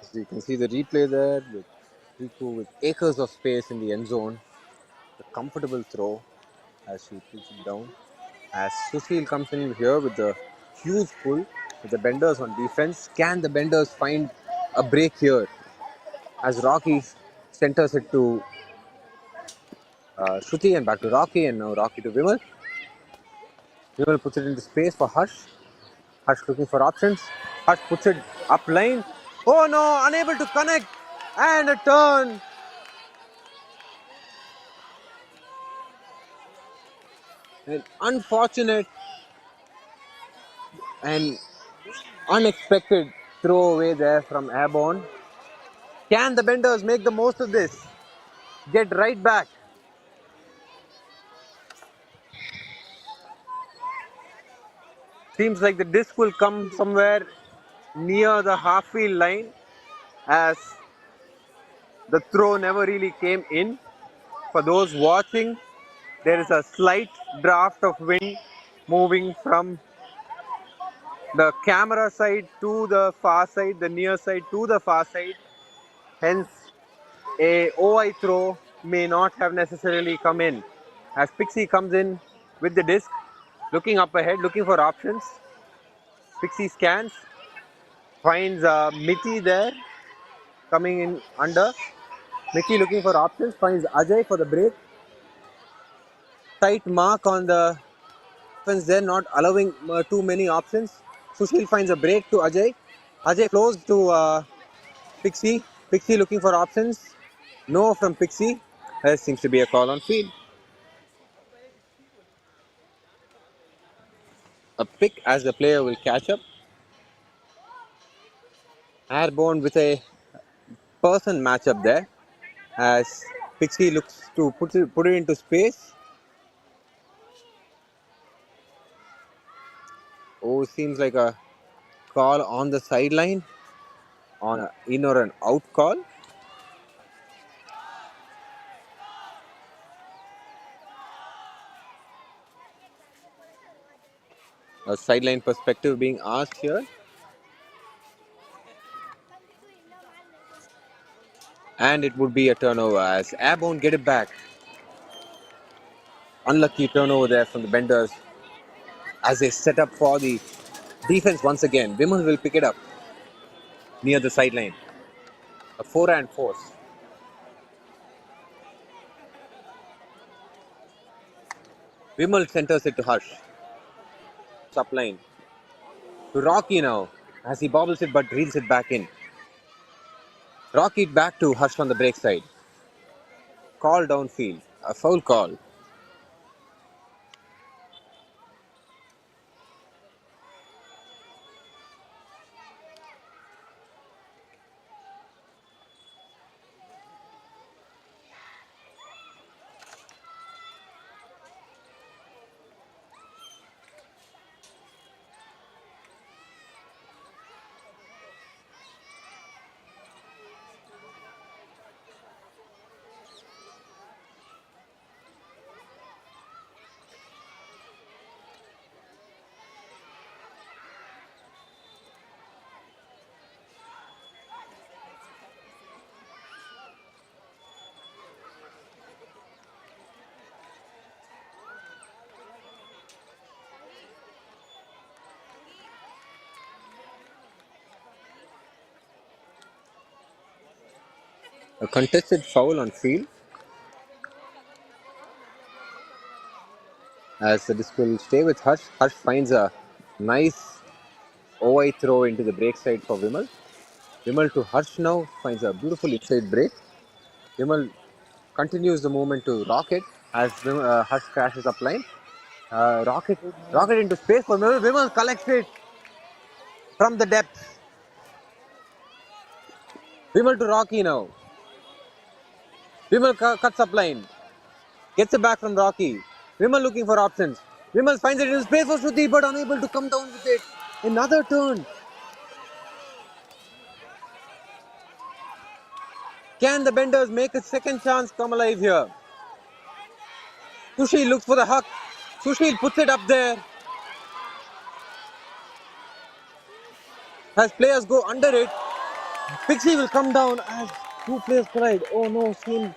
So you can see the replay there with Riku with acres of space in the end zone. A comfortable throw as she pulls it down. As Sushil comes in here with the huge pull with the Benders on defense. Can the Benders find a break here? As Rocky centers it to Shruti and back to Rocky, and now Rocky to Vimal. Vimal puts it into space for Hush. Hush looking for options. Hush puts it up line. Oh no, unable to connect. And a turn. An unfortunate and unexpected throwaway there from Airborne. Can the Benders make the most of this? Get right back. Seems like the disc will come somewhere near the half-field line as the throw never really came in. For those watching, there is a slight draft of wind moving from the camera side to the far side, the near side to the far side. Hence, a OI throw may not have necessarily come in. As Pixie comes in with the disc, looking up ahead, looking for options. Pixie scans, finds Mitty there, coming in under. Mitty looking for options, finds Ajay for the break. Tight mark on the defense there, not allowing too many options. Sushil finds a break to Ajay. Ajay flows to Pixie. Pixie looking for options. No from Pixie. There seems to be a call on field. A pick as the player will catch up. Airborne with a person matchup there as Pixie looks to put it into space. Oh, seems like a call on the sideline on an in or an out call. A sideline perspective being asked here. And it would be a turnover as Airborne get it back. Unlucky turnover there from the Benders as they set up for the defense once again. Vimal will pick it up near the sideline. A forehand force. Vimal centers it to Harsh. Up line to Rocky now as he bobbles it but reels it back in. Rocky back to Harsh on the break side. Call downfield. A foul call. A contested foul on field as the disc will stay with Harsh. Harsh finds a nice OI throw into the break side for Vimal. Vimal to Harsh now finds a beautiful inside break. Vimal continues the movement to Rocket as Harsh crashes up line. Rocket into space for Vimal. Vimal collects it from the depth. Vimal to Rocky now. Vimal cuts up line. Gets it back from Rocky. Vimal looking for options. Vimal finds it in space for Shruti but unable to come down with it. Another turn. Can the Benders make a second chance come alive here? Sushil looks for the huck. Sushil puts it up there. As players go under it, Pixie will come down as two players collide. Oh no, seems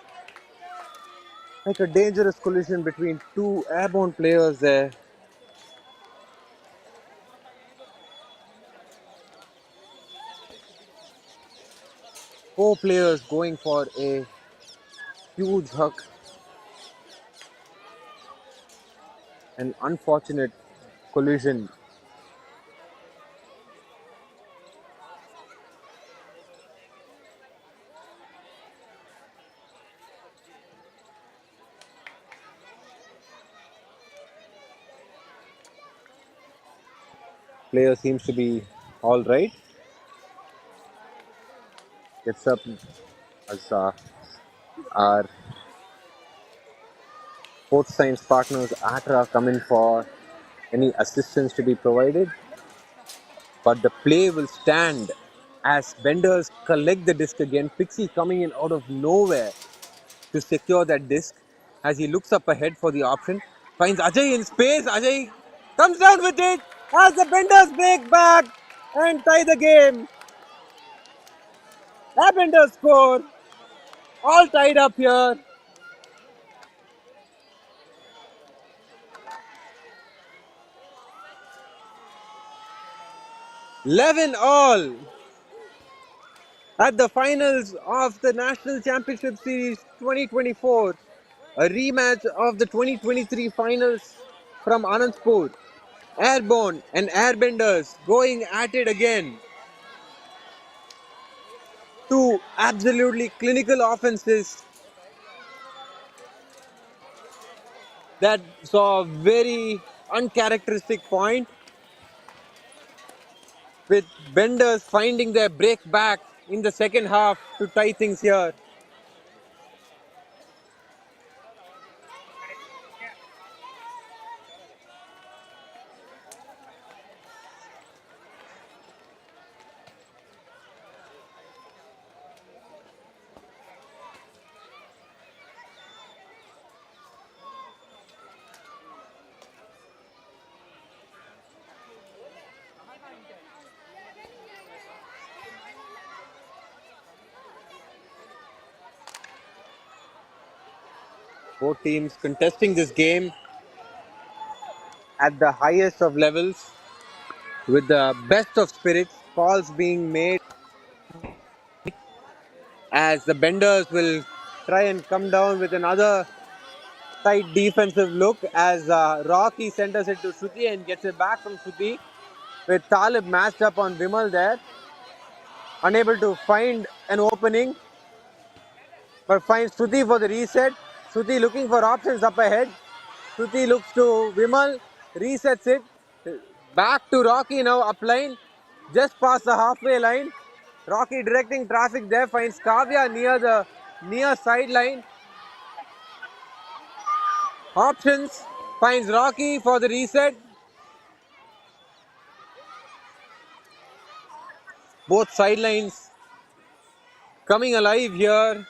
like a dangerous collision between two Airborne players there. Four players going for a huge huck. An unfortunate collision. Player seems to be all right. Gets up as our sports science partners ATRA come in for any assistance to be provided. But the play will stand as Benders collect the disc again. Pixie coming in out of nowhere to secure that disc as he looks up ahead for the option. Finds Ajay in space. Ajay comes down with it as the Benders break back and tie the game. Airbenders score. All tied up here. 11 all at the finals of the National Championship Series 2024. A rematch of the 2023 finals from Anandpur. Airborne and Airbenders going at it again. Two absolutely clinical offenses that saw a very uncharacteristic point, with Benders finding their break back in the second half to tie things here. Both teams contesting this game at the highest of levels with the best of spirits. Calls being made as the Benders will try and come down with another tight defensive look as Rocky centers it to Shruti and gets it back from Shruti, with Talib matched up on Vimal there, unable to find an opening, but finds Shruti for the reset. Shruti looking for options up ahead. Shruti looks to Vimal, resets it, back to Rocky now upline, just past the halfway line. Rocky directing traffic there, finds Kavya near the near sideline. Options, finds Rocky for the reset. Both sidelines coming alive here.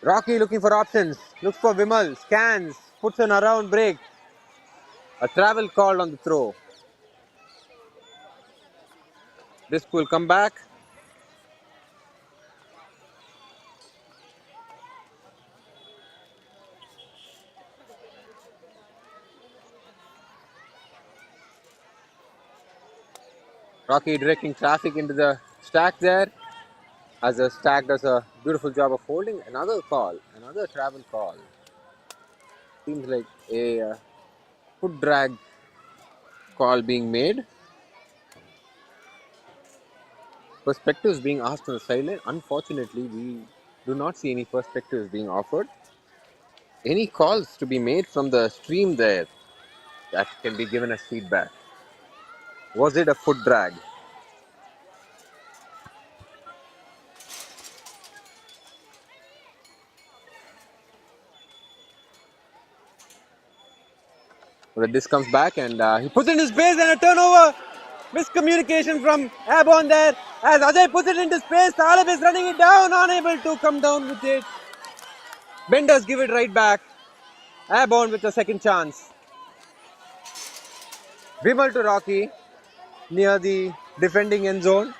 Rocky looking for options, looks for Vimal, scans, puts an around break. A travel call on the throw. This will come back. Rocky directing traffic into the stack there, as the stack does a beautiful job of holding. Another call, another travel call. Seems like a foot drag call being made. Perspectives being asked on the sideline. Unfortunately, we do not see any perspectives being offered. Any calls to be made from the stream there that can be given as feedback? Was it a foot drag? The disc comes back and he puts it into space and a turnover. Miscommunication from Airborne there. As Ajay puts it into space, Talib is running it down, unable to come down with it. Benders give it right back. Airborne with a second chance. Vimal to Rocky near the defending end zone.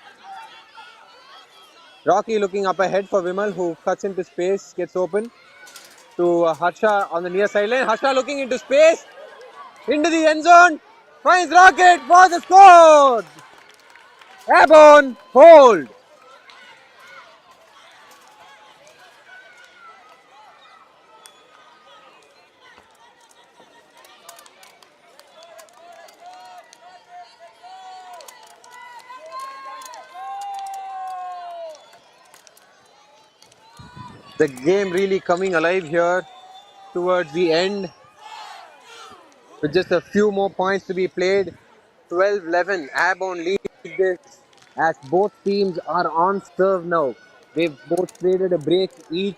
Rocky looking up ahead for Vimal, who cuts into space, gets open to Harsha on the near sideline. Harsha looking into space, into the end zone, finds Rocket for the score. Airborne, hold. The game really coming alive here towards the end, with just a few more points to be played. 12-11, Airborne leads this as both teams are on serve now. They've both traded a break each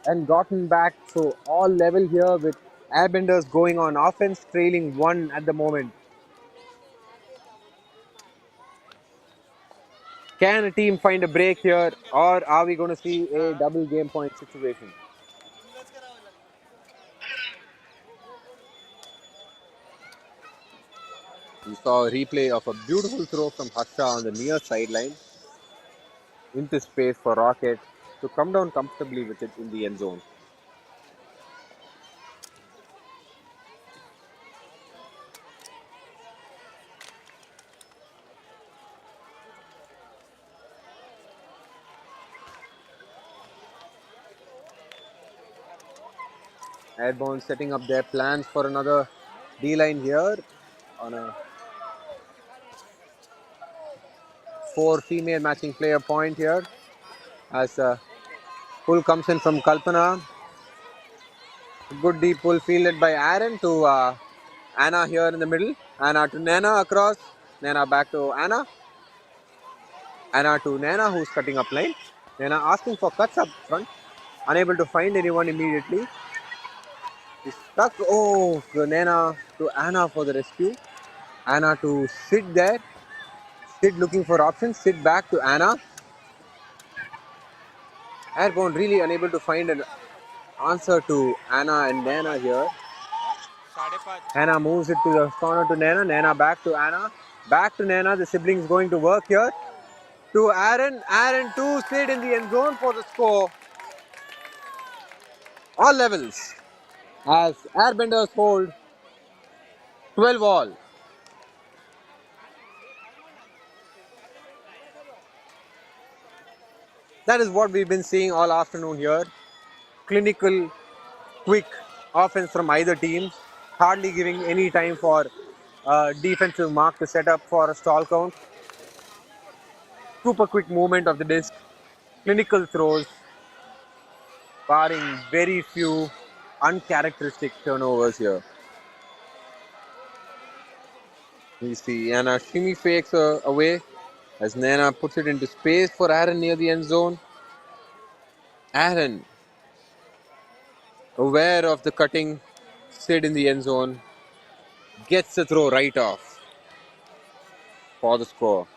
and gotten back, so all level here with Airbenders going on offense, trailing 1 at the moment. Can a team find a break here, or are we going to see a double game point situation? We saw a replay of a beautiful throw from Harsha on the near sideline into space for Rocket to come down comfortably with it in the end zone. Airborne setting up their plans for another D-line here on a 4 female matching player point here as a pull comes in from Kalpana. Good deep pull fielded by Aaron to Anna here in the middle. Anna to Nana across. Nana back to Anna. Anna to Nana who's cutting up line. Nana asking for cuts up front. Unable to find anyone immediately. He's stuck. Oh, Nana to Anna for the rescue. Anna to Sid there. Sid looking for options. Sid back to Anna. Airborne really unable to find an answer to Anna and Nana here. Anna moves it to the corner to Nana. Nana back to Anna. Back to Nana. The siblings going to work here. To Aaron. Aaron to Sid in the end zone for the score. All levels. As Airbenders hold 12 all. That is what we've been seeing all afternoon here. Clinical, quick offense from either team. Hardly giving any time for defensive mark to set up for a stall count. Super quick movement of the disc. Clinical throws. Barring very few uncharacteristic turnovers here. We see Anna shimmy fakes away as Nana puts it into space for Aaron near the end zone. Aaron, aware of the cutting Sid in the end zone, gets the throw right off for the score.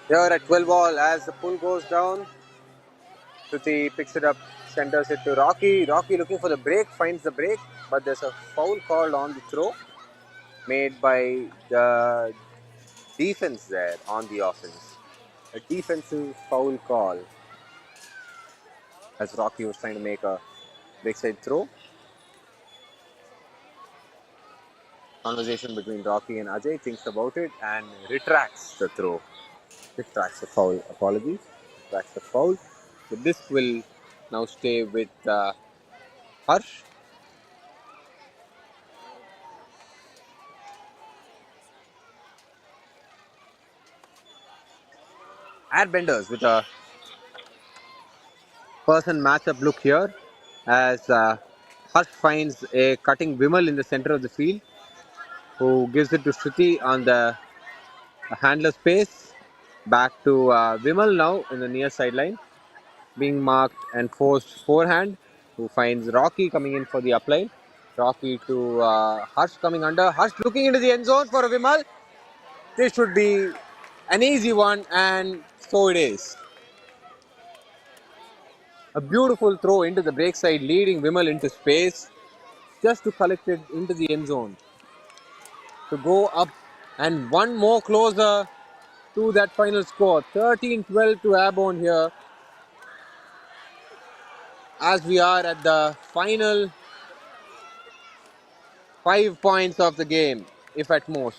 Here at 12 all, as the pull goes down, Shruti picks it up, centers it to Rocky. Rocky looking for the break, finds the break, but there's a foul called on the throw made by the defense there on the offense. A defensive foul call as Rocky was trying to make a backside throw. Conversation between Rocky and Ajay, thinks about it and retracts the throw. Retracts the foul. Apologies. Retracts the foul. The disc will now stay with Harsh. Airbenders with a person matchup look here as Harsh finds a cutting Vimal in the center of the field who gives it to Shruti on the handler space. Back to Vimal now in the near sideline. Being marked and forced forehand, who finds Rocky coming in for the upline. Rocky to Harsh coming under. Harsh looking into the end zone for a Vimal. This should be an easy one, and so it is. A beautiful throw into the break side, leading Vimal into space, just to collect it into the end zone. To go up and one more closer to that final score. 13-12 to Airborne here, as we are at the final 5 points of the game, if at most.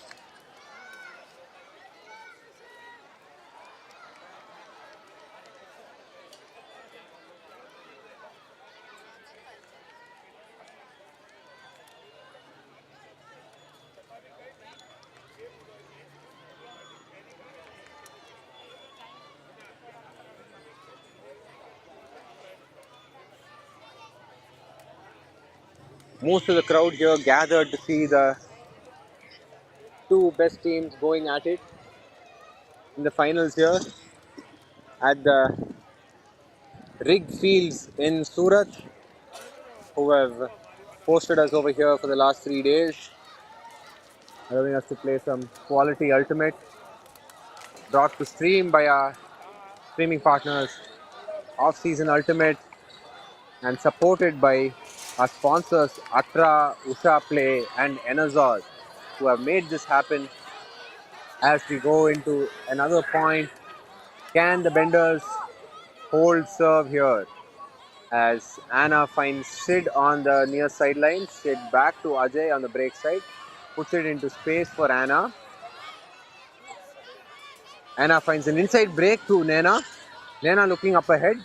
Most of the crowd here gathered to see the two best teams going at it in the finals here at the rigged fields in Surat, who have hosted us over here for the last 3 days, allowing us to play some quality ultimate brought to stream by our streaming partners, Off-Season Ultimate, and supported by our sponsors Atra, Usha Play and Enazol. who have made this happen. As we go into another point, can the Benders hold serve here? As Anna finds Sid on the near sideline, Sid back to Ajay on the break side, puts it into space for Anna. Anna finds an inside break to Naina. Naina looking up ahead.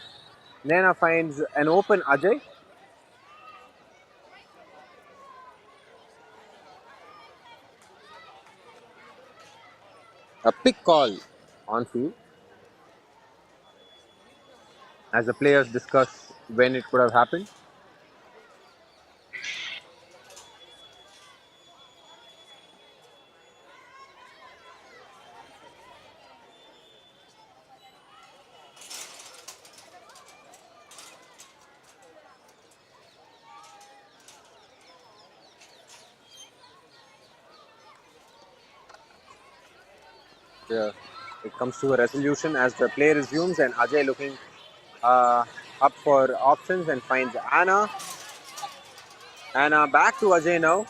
Naina finds an open Ajay. A pick call on field as the players discuss when it could have happened. Yeah, it comes to a resolution as the play resumes and Ajay looking up for options and finds Anna. Anna back to Ajay now.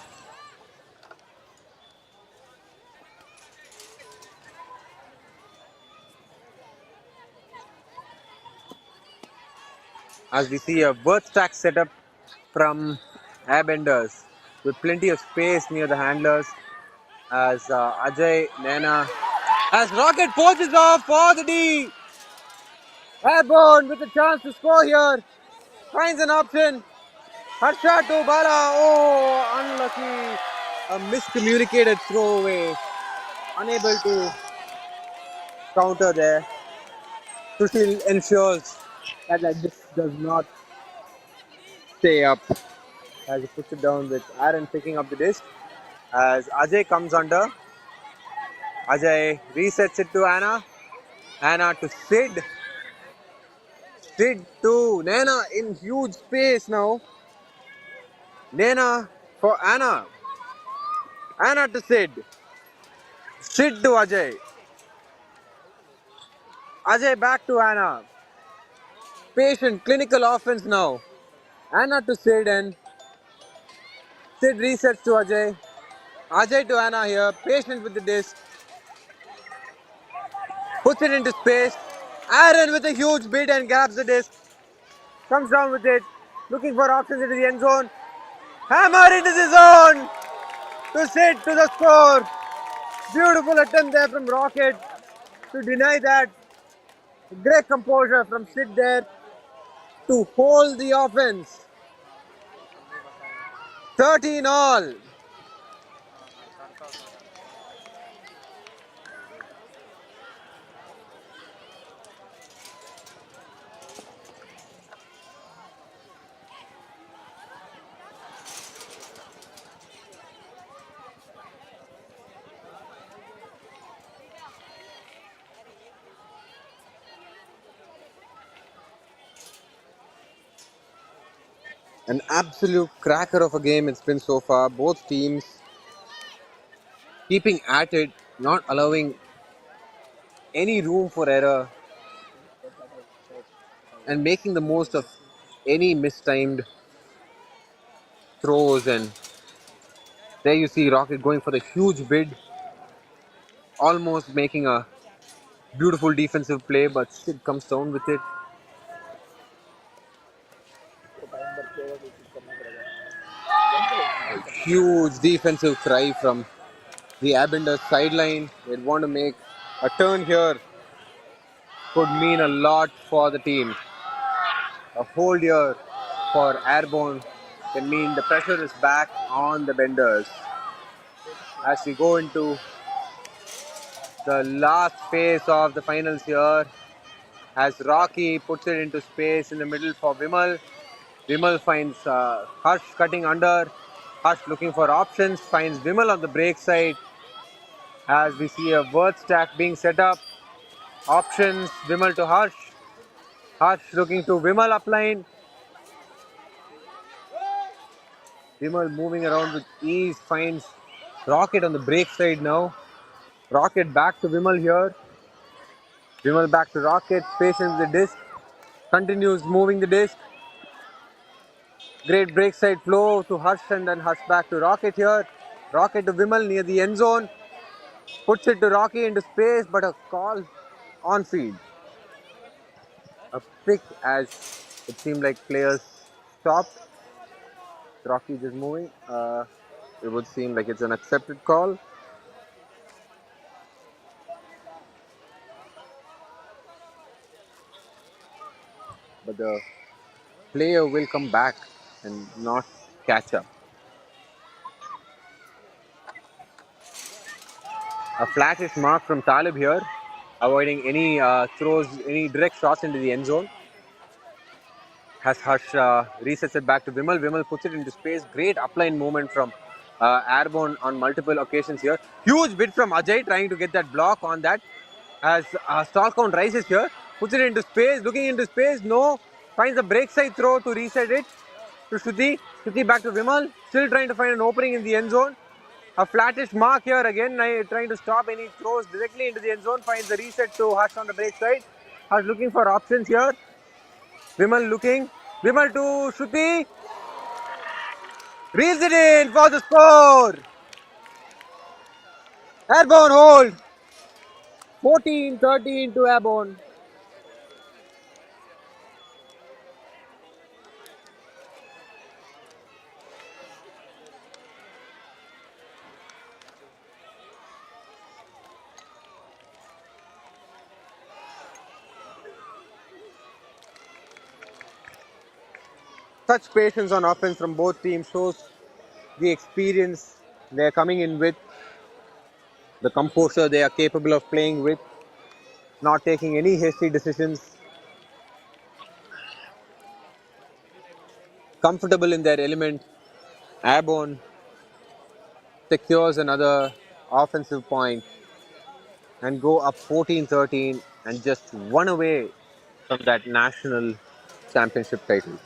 As we see a birth stack setup from Airbenders with plenty of space near the handlers as Ajay, Naina, as Rocket poses off for the D. Airborne with a chance to score here. Finds an option. Harsha to Bala. Oh, unlucky. A miscommunicated throwaway. Unable to counter there. Sushil ensures that this does not stay up as he puts it down with Aaron picking up the disc. As Ajay comes under, Ajay resets it to Anna. Anna to Sid. Sid to Naina in huge space now. Naina for Anna. Anna to Sid. Sid to Ajay. Ajay back to Anna. Patient, clinical offense now. Anna to Sid and Sid resets to Ajay. Ajay to Anna here. Patient with the disc. Puts it into space. Aaron with a huge beat and grabs the disc. Comes down with it. Looking for options into the end zone. Hammer into the zone. To Sid to the score. Beautiful attempt there from Rocket to deny that. Great composure from Sid there to hold the offense. 13 all. An absolute cracker of a game it's been so far. Both teams keeping at it, not allowing any room for error and making the most of any mistimed throws. And there you see Rocket going for the huge bid, almost making a beautiful defensive play, but Sid comes down with it. A huge defensive cry from the Airbenders sideline. They'd want to make a turn here. Could mean a lot for the team. A hold here for Airborne can mean the pressure is back on the Benders. As we go into the last phase of the finals here, as Rocky puts it into space in the middle for Vimal. Vimal finds Harsh cutting under. Harsh looking for options, finds Vimal on the break side. As we see a word stack being set up. Options, Vimal to Harsh. Harsh looking to Vimal upline. Vimal moving around with ease, finds Rocket on the break side now. Rocket back to Vimal here. Vimal back to Rocket, patient with the disc. Continues moving the disc. Great break side flow to Harsh and then Harsh back to Rocket here. Rocket to Vimal near the end zone. Puts it to Rocky into space, but a call on field. A pick as it seemed like players stopped. Rocky just moving. It would seem like it's an accepted call. But the player will come back and not catch up. A flattish mark from Talib here, avoiding any throws, any direct shots into the end zone. Has Harsh resets it back to Vimal. Vimal puts it into space. Great upline movement from Airborne on multiple occasions here. Huge bid from Ajay trying to get that block on that. As stall count rises here, puts it into space, looking into space. No, finds a break side throw to reset it to Shruti. Shruti back to Vimal. Still trying to find an opening in the end zone. A flattish mark here again, trying to stop any throws directly into the end zone. Finds the reset to Harsh on the break side. Harsh looking for options here. Vimal looking. Vimal to Shruti. Reels it in for the score. Airborne hold. 14-13 to Airborne. Such patience on offense from both teams shows the experience they're coming in with, the composure they are capable of playing with, not taking any hasty decisions, comfortable in their element. Airborne secures another offensive point and go up 14-13 and just one away from that national championship title.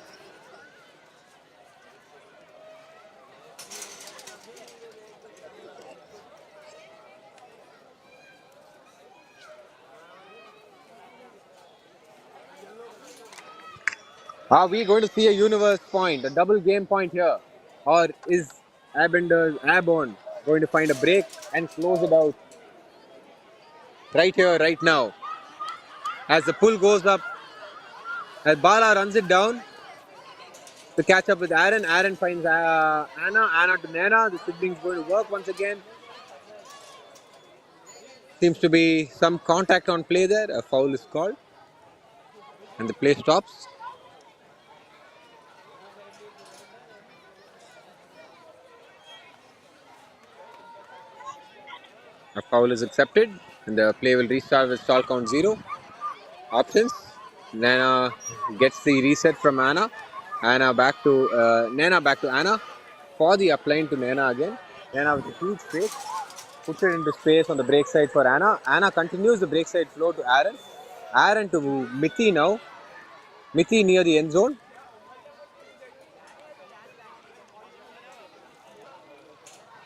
Are we going to see a universe point, a double game point here? Or is Airbenders, Airborne going to find a break and close it out right here, right now? As the pull goes up, as Bala runs it down to catch up with Aaron. Aaron finds Anna. Anna to Nana. The siblings going to work once again. Seems to be some contact on play there. A foul is called. And the play stops. A foul is accepted. And the play will restart with stall count 0. Options. Nana gets the reset from Anna. Nana back to Anna. For the upline to Nana again. Nana with a huge fake. Puts it into space on the break side for Anna. Anna continues the break side flow to Aaron. Aaron to Mithi now. Mithi near the end zone.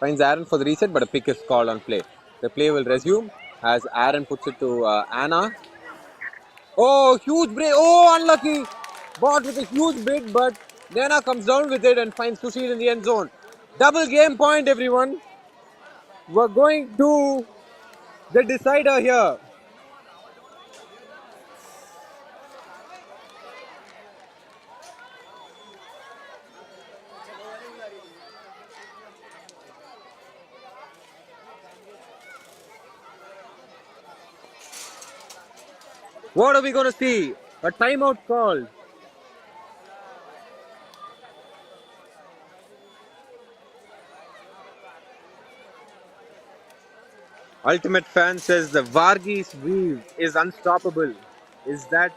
Finds Aaron for the reset, but a pick is called on play. The play will resume as Aaron puts it to Anna. Oh, huge break. Oh, unlucky. Bought with a huge bid, but Nana comes down with it and finds Sushil in the end zone. Double game point, everyone. We're going to the decider here. What are we going to see? A timeout call. Ultimate Fan says the Varghese weave is unstoppable. Is that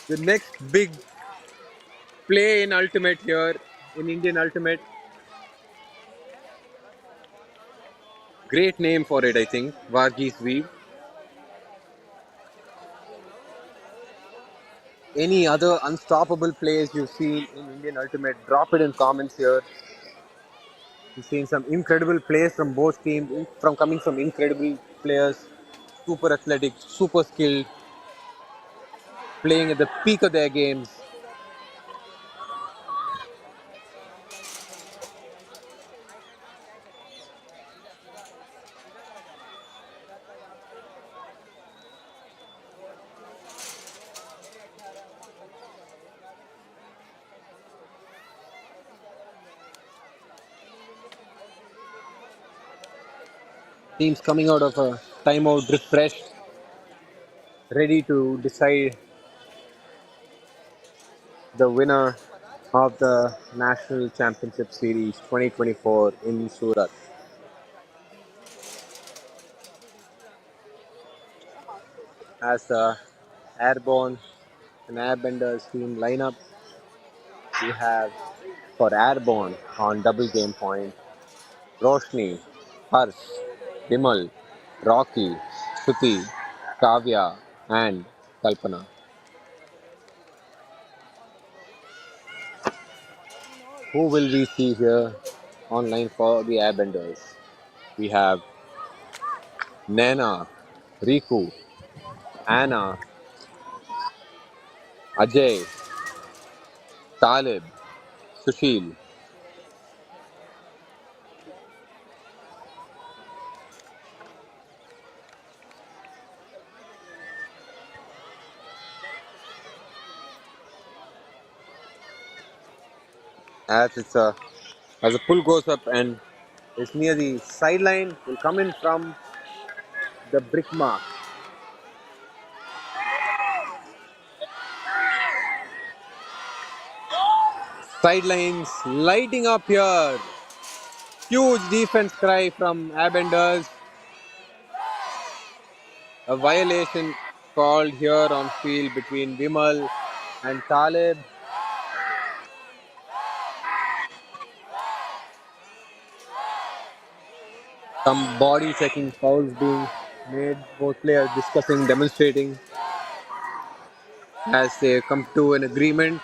the next big play in Ultimate here, in Indian Ultimate? Great name for it, I think. Varghese weave. Any other unstoppable plays you've seen in Indian Ultimate, drop it in comments here. We've seen some incredible plays from both teams, coming from incredible players, super athletic, super skilled, playing at the peak of their games. Teams coming out of a timeout refreshed, ready to decide the winner of the National Championship Series 2024 in Surat. As the Airborne and Airbenders team lineup, we have for Airborne on double game point Roshni, Harsh, Bimal, Rocky, Shruti, Kavya, and Kalpana. Who will we see here online for the Airbenders? We have Naina, Riku, Anna, Ajay, Talib, Sushil. As a pull goes up and is near the sideline, will come in from the brick mark. Sidelines lighting up here. Huge defense cry from Airbenders. A violation called here on field between Vimal and Talib. Some body checking fouls being made. Both players discussing, demonstrating as they come to an agreement.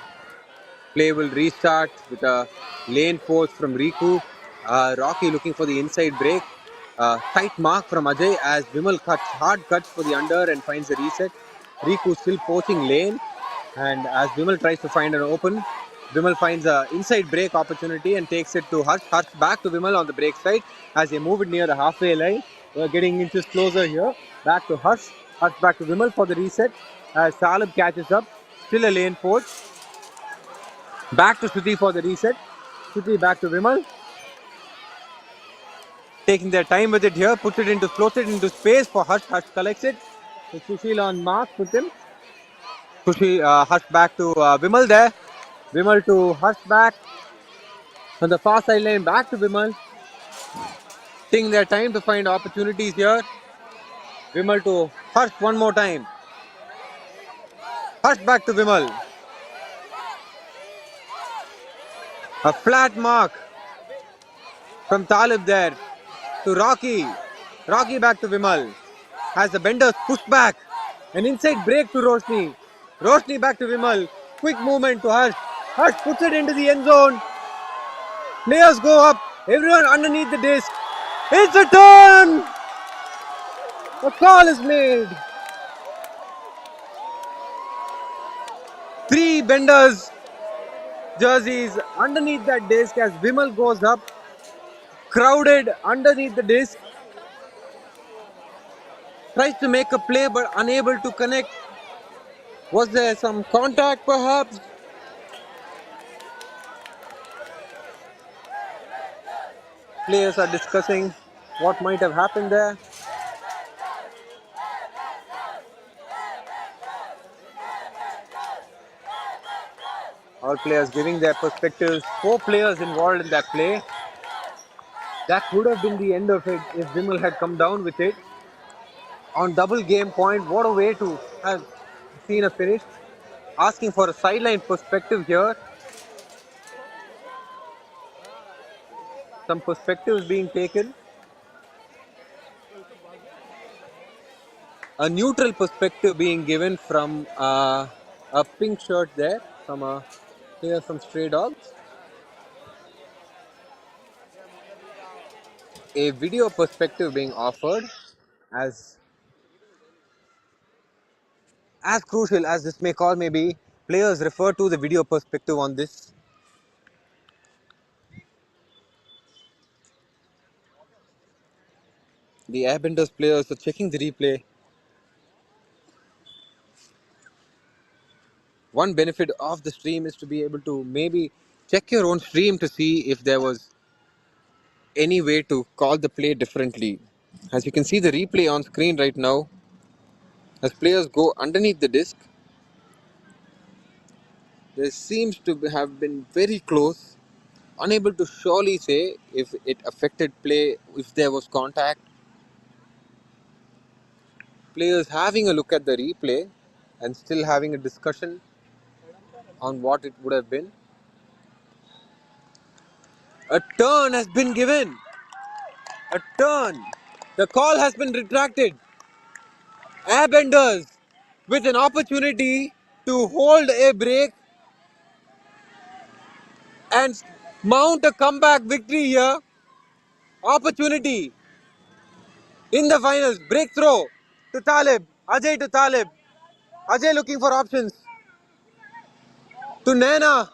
Play will restart with a lane force from Riku. Rocky looking for the inside break. Tight mark from Ajay as Vimal cuts, hard cuts for the under and finds a reset. Riku still poaching lane, and as Vimal tries to find an open, Vimal finds a inside break opportunity and takes it to Harsh. Harsh back to Vimal on the break side as they move it near the halfway line. We're getting inches closer here. Back to Harsh. Harsh back to Vimal for the reset as Talib catches up. Still a lane force. Back to Shruti for the reset. Shruti back to Vimal. Taking their time with it here, floats it into space for Harsh. Harsh collects it. With Sushil on mark with him. Harsh back to Vimal there. Vimal to Harsh back. On the far sideline, back to Vimal. Taking their time to find opportunities here. Vimal to Harsh one more time. Harsh back to Vimal. A flat mark from Talib there to Rocky. Rocky back to Vimal. Has the Benders pushed back. An inside break to Roshni. Roshni back to Vimal. Quick movement to Harsh. Harsh puts it into the end zone. Players go up. Everyone underneath the disc. It's a turn. A call is made. 3 Benders jerseys underneath that disc as Vimal goes up. Crowded underneath the disc. Tries to make a play but unable to connect. Was there some contact perhaps? Players are discussing what might have happened there. All players giving their perspectives. 4 players involved in that play. That would have been the end of it if Vimal had come down with it. On double game point, what a way to have seen a finish. Asking for a sideline perspective here. Some perspectives being taken. A neutral perspective being given from a pink shirt there from a player from Stray Dogs. A video perspective being offered as crucial as this call may be. Players refer to the video perspective on this. The Airbenders players are checking the replay. One benefit of the stream is to be able to maybe check your own stream to see if there was any way to call the play differently. As you can see the replay on screen right now, as players go underneath the disc, there seems to have been very close. Unable to surely say if it affected play, if there was contact. Players having a look at the replay and still having a discussion on what it would have been. A turn has been given. A turn. The call has been retracted. Airbenders with an opportunity to hold a break and mount a comeback victory here. Opportunity in the finals. Breakthrough to Talib. Ajay to Talib. Ajay looking for options. To Naina,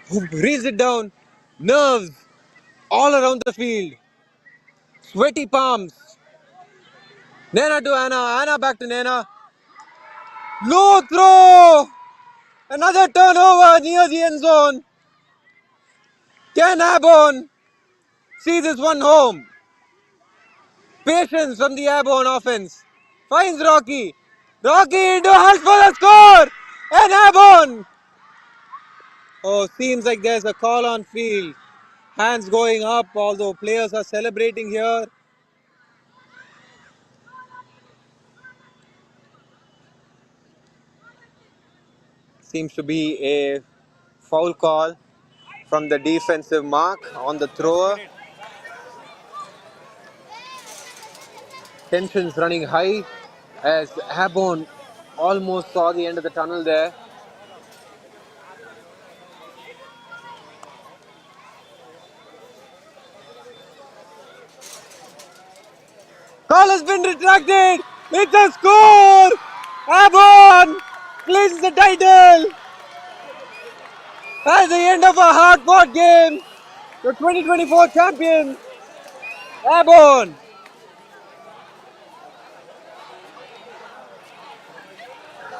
who reads it down. Nerves all around the field. Sweaty palms. Naina to Anna. Anna back to Naina. Low throw. Another turnover near the end zone. Can Airborne see this one home? Patience from the Airborne offense. Finds Rocky. Rocky into hands for the score. And Airborne. Oh, seems like there's a call on field. Hands going up, although players are celebrating here. Seems to be a foul call from the defensive mark on the thrower. Tensions running high as Airborne almost saw the end of the tunnel there. Call has been retracted. It's a score. Airborne clinches the title at the end of a hard-fought game. The 2024 champions, Airborne.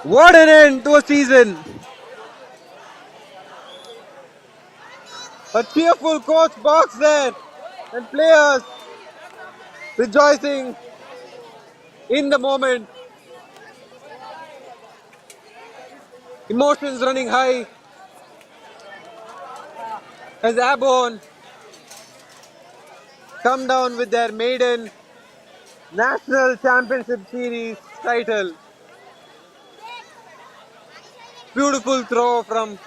What an end to a season. A cheerful coach box there and players rejoicing in the moment. Emotions running high as Airborne come down with their maiden National Championship Series title. Beautiful throw from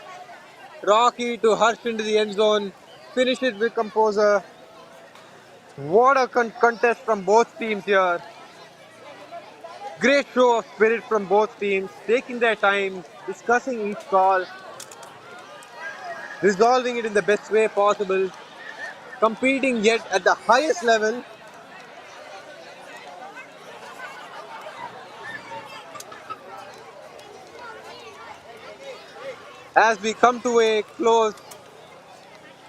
Rocky to Harsh into the end zone. Finish it with composure. What a contest from both teams here. Great show of spirit from both teams, taking their time, discussing each call, resolving it in the best way possible, competing yet at the highest level. As we come to a close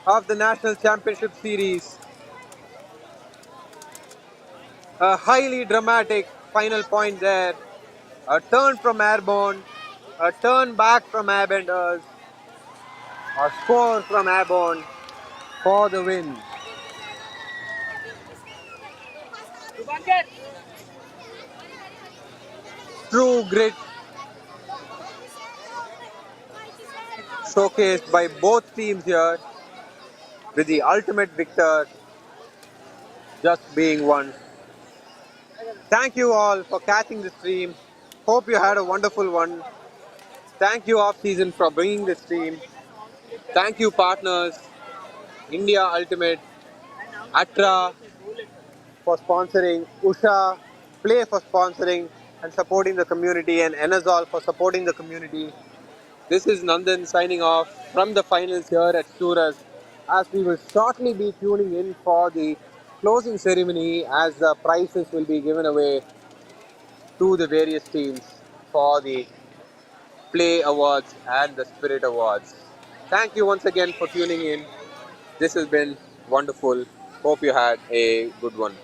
of the National Championship Series, a highly dramatic final point there. A turn from Airborne, a turn back from Airbenders, a score from Airborne for the win. True grit showcased by both teams here, with the ultimate victor just being one. Thank you all for catching the stream. Hope you had a wonderful one. Thank you off season for bringing the stream. Thank you partners, India Ultimate, Atra for sponsoring, Usha Play for sponsoring and supporting the community, and Enazol for supporting the community. This is Nandan signing off from the finals here at Surat, as we will shortly be tuning in for the closing ceremony, as the prizes will be given away to the various teams for the Play Awards and the Spirit Awards. Thank you once again for tuning in. This has been wonderful. Hope you had a good one.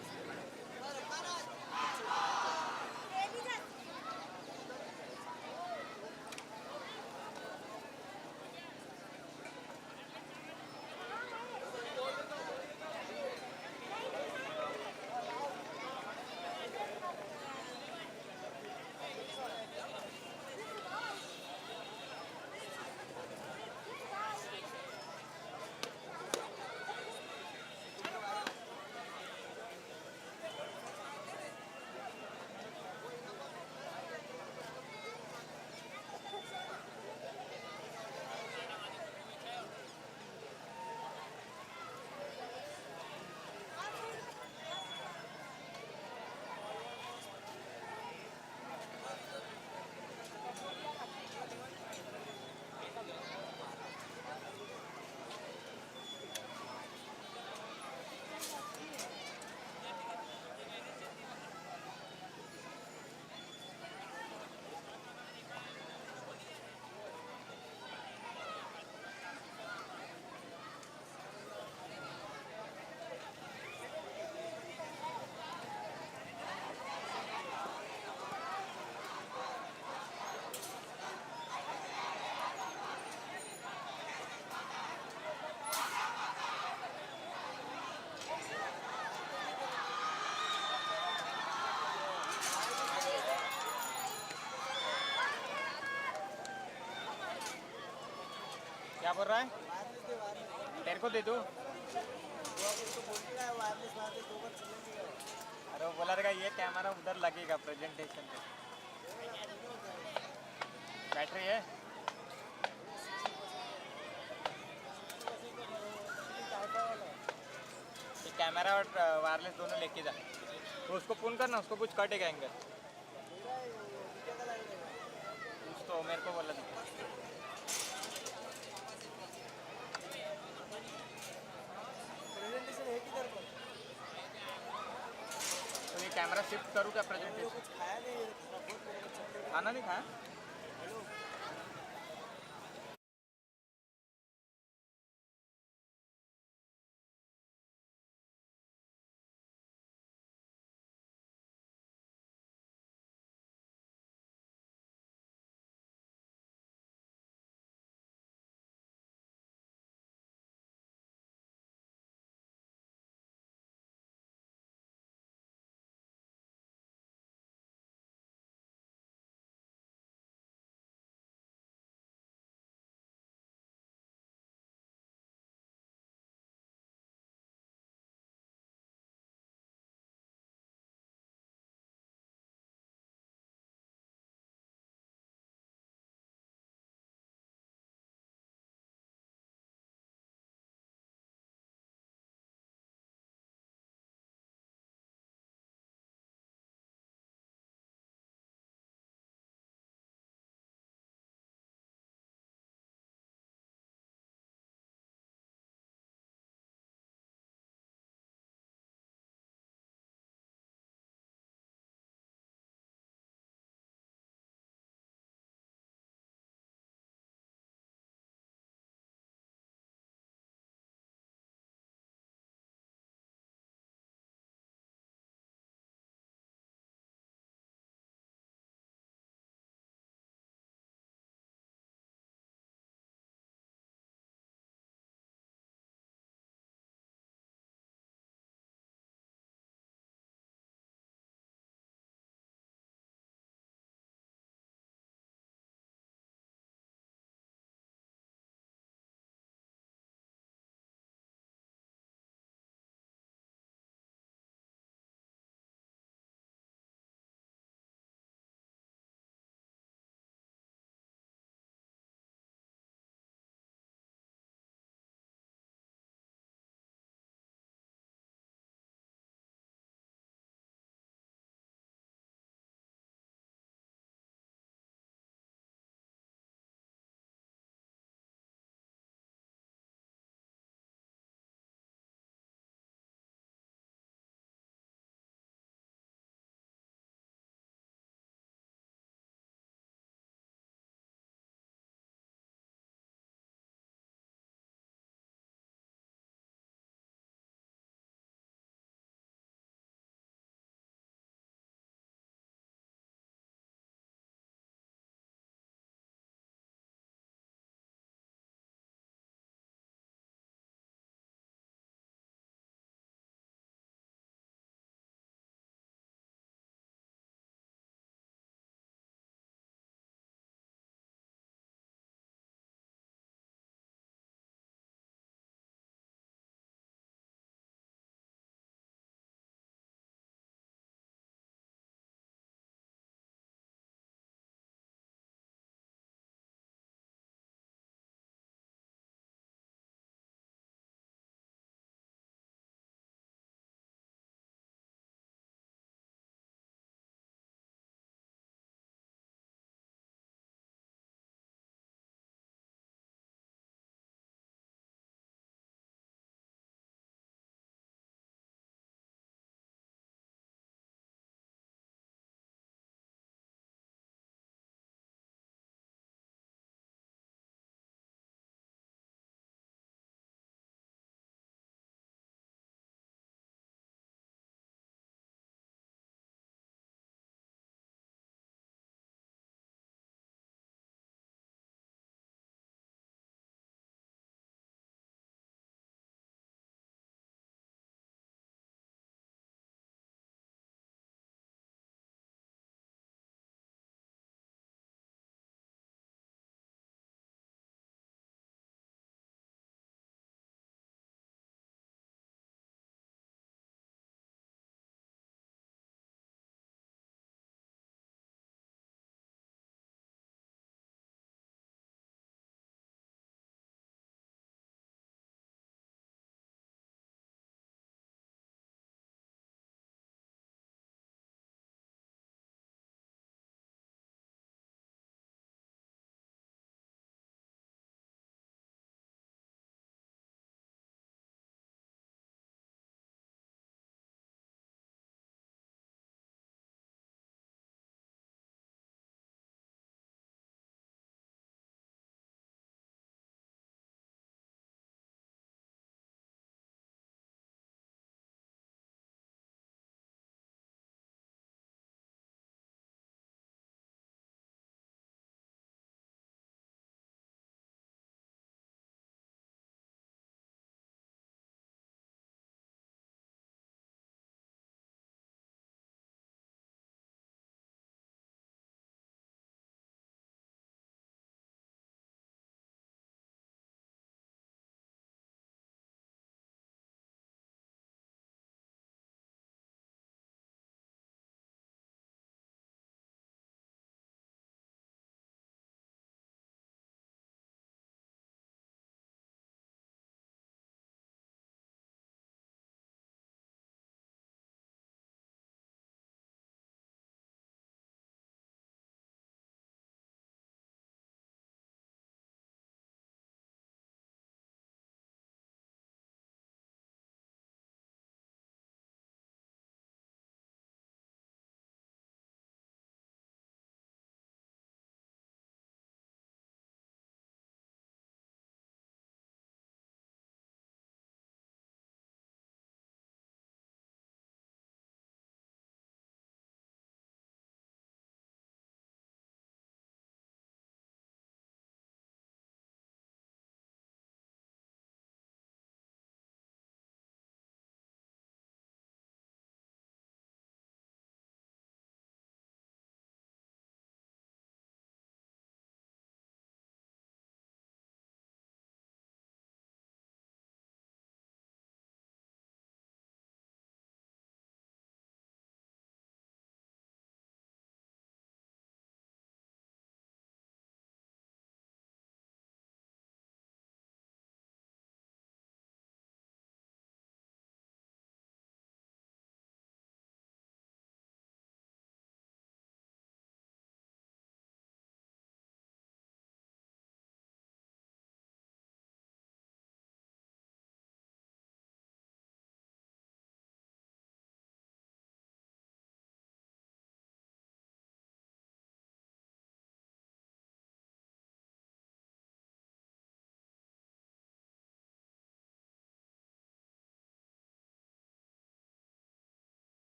बोल रहा है? तेरे को दे दूँ? अरे वो बोला रहेगा ये कैमरा उधर लगेगा प्रेजेंटेशन पे। बैटरी है? ये कैमरा और वायरलेस दोनों लेके जा। तो उसको फोन करना, उसको कुछ कटेगा एंगल। कुछ तो मेरे को बोला था। तो ये कैमरा शिफ्ट करूँ क्या प्रेजेंटेशन? खाना नहीं खाया?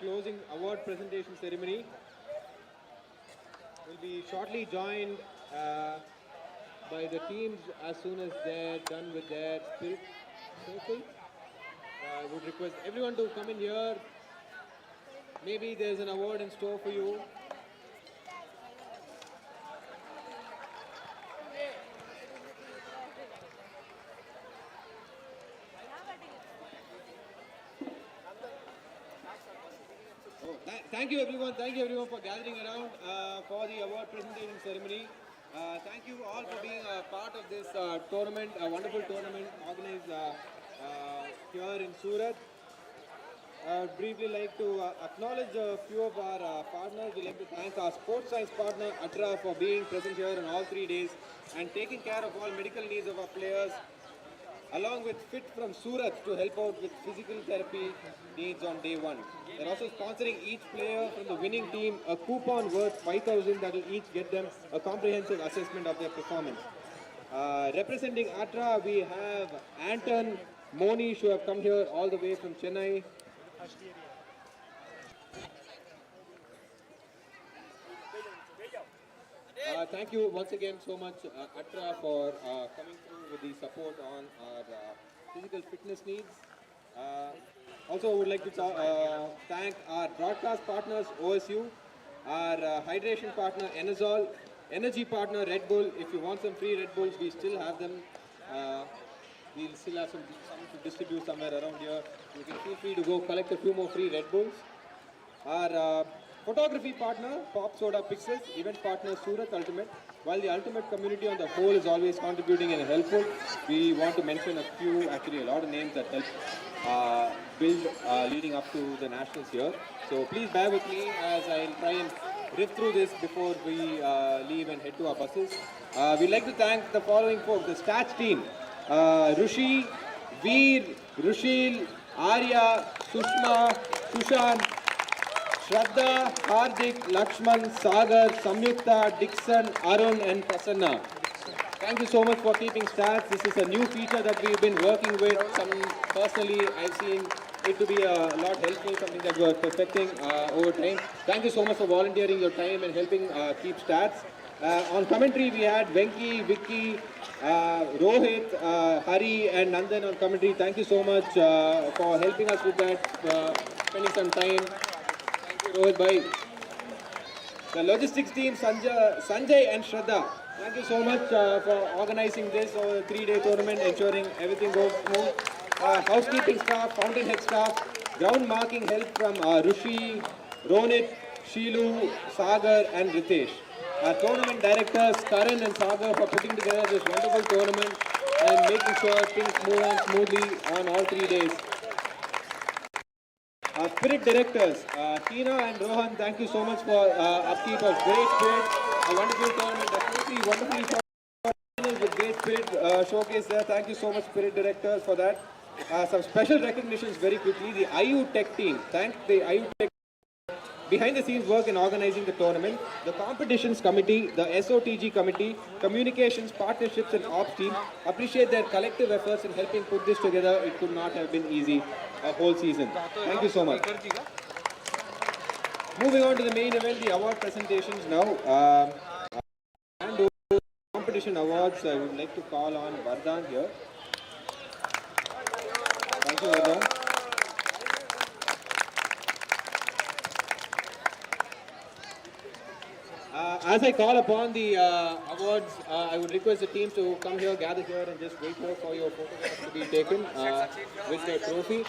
closing award presentation ceremony. Will be shortly joined by the teams as soon as they're done with their spirit circle. I would request everyone to come in here. Maybe there's an award in store for you. Thank you everyone for gathering around for the award presentation ceremony. Thank you all for being a part of this tournament, a wonderful tournament organized here in Surat. I would briefly like to acknowledge a few of our partners. We'd like to thank our sports science partner ATRA for being present here on all 3 days and taking care of all medical needs of our players, along with Fit from Surat to help out with physical therapy needs on day 1. They're also sponsoring each player from the winning team a coupon worth 5,000 that will each get them a comprehensive assessment of their performance. Representing ATRA, we have Anton, Monish, who have come here all the way from Chennai. Thank you once again so much, ATRA, for coming through with the support on our physical fitness needs. Also, I would like to thank our broadcast partners, OSU, our hydration partner, Enazol, energy partner, Red Bull. If you want some free Red Bulls, we still have them. We'll still have some to distribute somewhere around here. You can feel free to go collect a few more free Red Bulls. Our photography partner, Pop Soda Pixels, event partner, Surat Ultimate. While the Ultimate community on the whole is always contributing and helpful, we want to mention a few, actually a lot of names that help build leading up to the Nationals here. So please bear with me as I'll try and riff through this before we leave and head to our buses. We'd like to thank the following folks, the stats team. Rushi, Veer, Rushil, Arya, Sushma, Sushan, Shraddha, Hardik, Lakshman, Sagar, Samyukta, Dixon, Arun and Prasanna. Thank you so much for keeping stats. This is a new feature that we've been working with. Personally, I've seen it to be a lot helpful, something that we're perfecting over time. Thank you so much for volunteering your time and helping keep stats. On commentary, we had Venki, Vicky, Rohit, Hari and Nandan on commentary. Thank you so much for helping us with that, spending some time. Thank you, Rohit bhai. The logistics team, Sanjay and Shraddha. Thank you so much for organizing this over a 3-day tournament, ensuring everything goes smooth. Housekeeping staff, fountainhead staff, ground marking help from Rushi, Ronit, Sheelu, Sagar and Ritesh. Our tournament directors, Karan and Sagar, for putting together this wonderful tournament and making sure things move on smoothly on all 3 days. Our spirit directors, Tina and Rohan, thank you so much for upkeep of great spirit. A wonderful tournament, definitely wonderfully fun with great spirit showcase there. Thank you so much, spirit directors, for that. Some special recognitions very quickly. The IU Tech team. Thank the IU Tech behind the scenes work in organizing the tournament. The competitions committee, the SOTG committee, communications, partnerships and ops team appreciate their collective efforts in helping put this together. It could not have been easy a whole season. Thank you so much. Moving on to the main event, the award presentations now. And competition awards, I would like to call on Vardhan here. Thank you, Vardhan. As I call upon the awards, I would request the teams to come here, gather here and just wait here for your photographs to be taken with the trophy.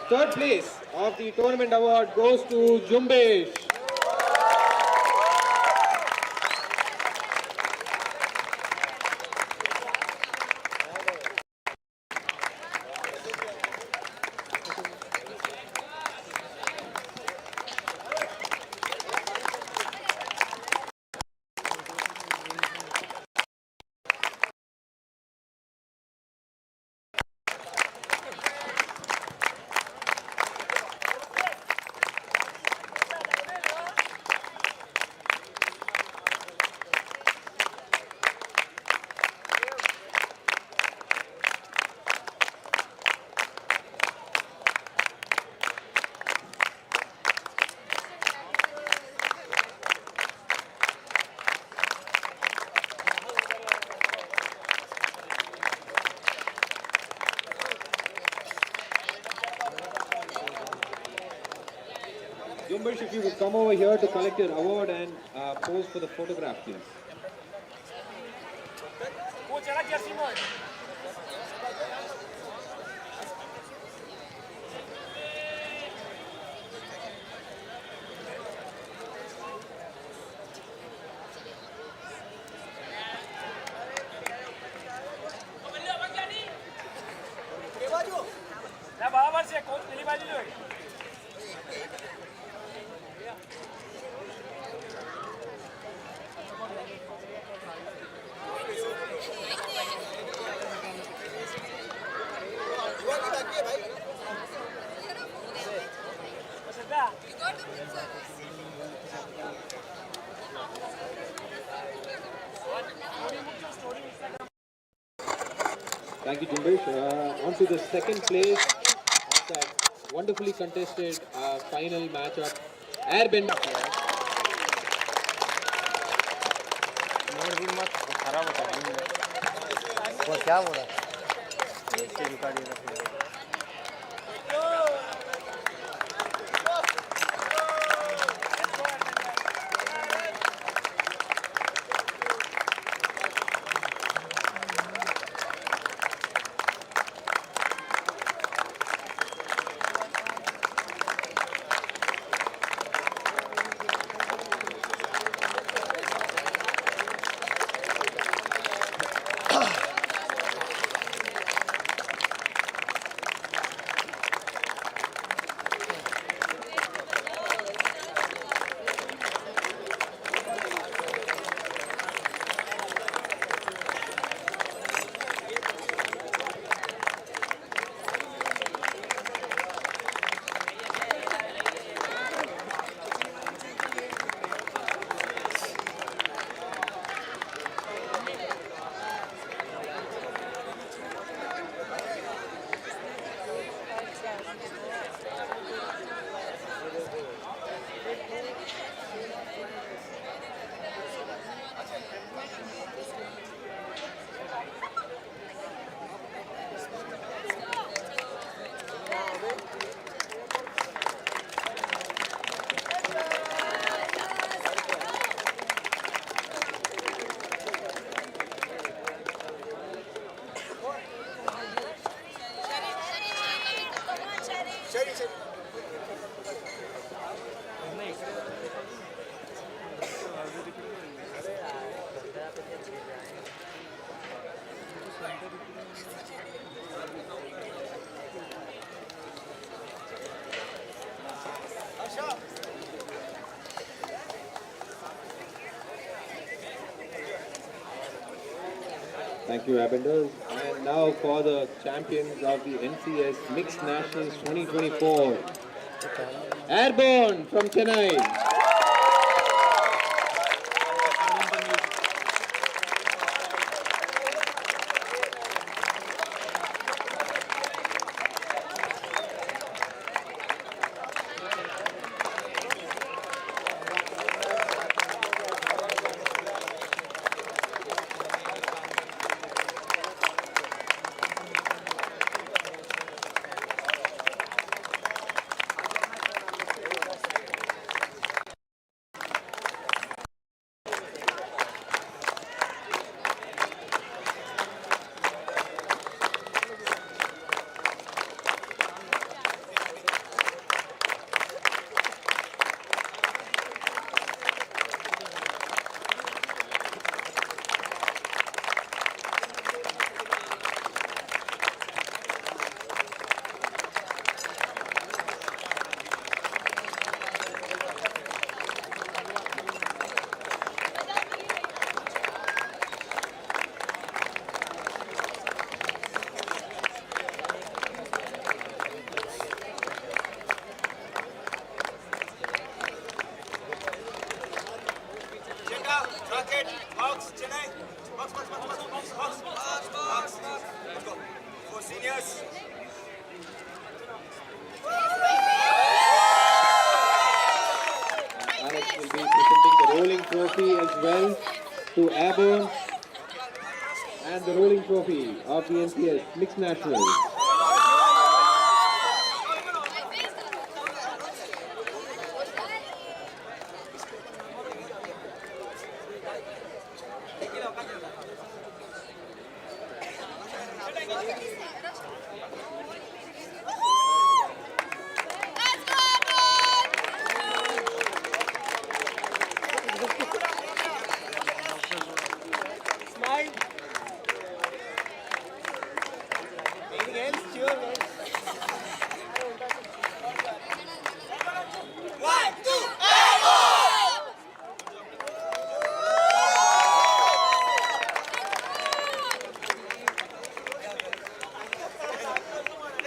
Third place of the tournament award goes to Jumbesh. Jumbesh, if you would come over here to collect your award and pose for the photograph, please. Thank you, Jumbesh. On to the second place of that wonderfully contested final matchup. Airbenders. खराब होता है वो क्या बोला ऐसे झुका दिया था Thank you, Airbenders. And now for the champions of the NCS Mixed Nationals 2024. Airborne from Chennai. Trophy as well to Airborne and the rolling trophy of the NCS Mixed Nationals.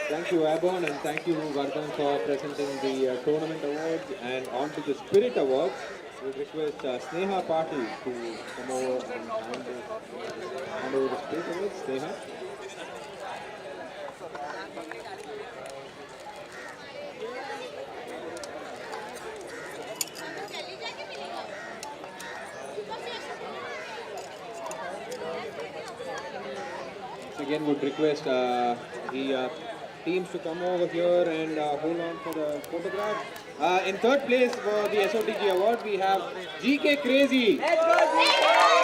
Thank you, Airborne, and thank you, Vardhan, for presenting the tournament awards. And on to the Spirit Awards. We request Sneha Patil to come over and hand over the Spirit Awards. Sneha. Again, would request the teams to come over here and hold on for the photograph. In third place for the SOTG award, we have GK Crazy. Let's go, GK!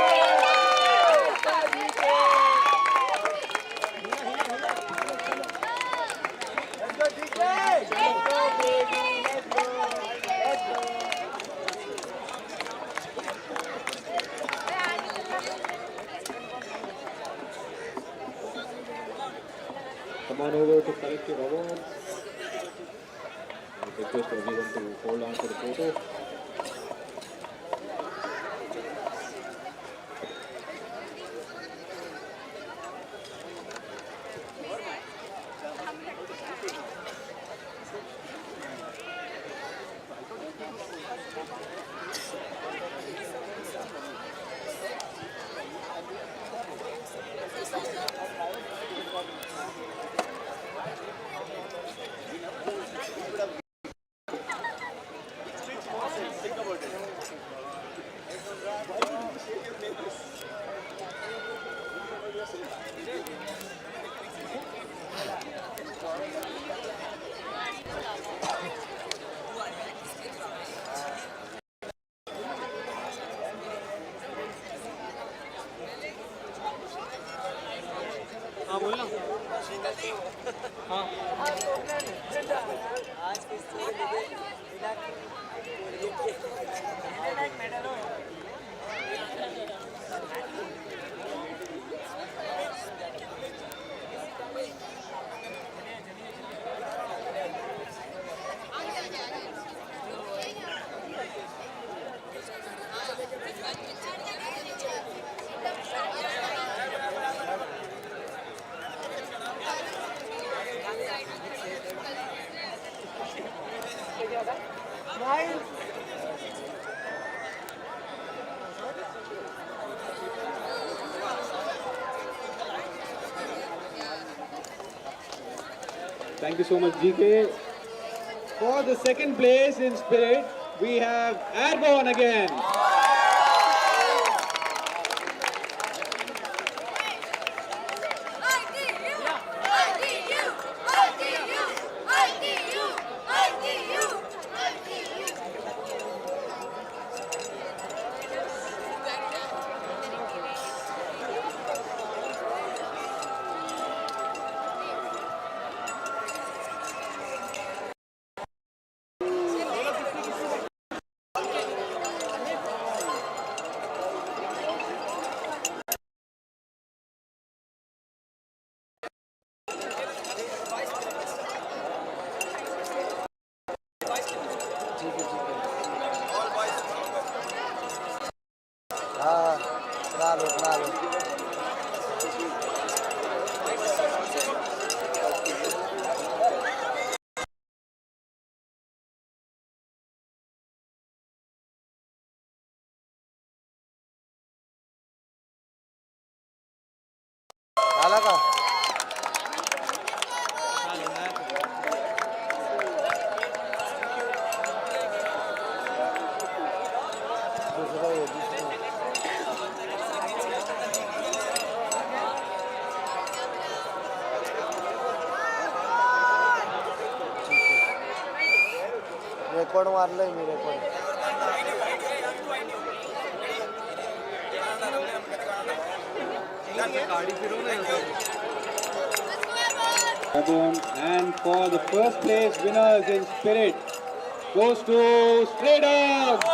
Come on over to collect your awards. I request everyone to hold on to the photo. Thank you so much, GK. For the second place in Spirit, we have Airborne again. Record मारलंय मी record गाडी फिरवू नाही Airborne, and for the first place winners in spirit goes to Stray Dogs.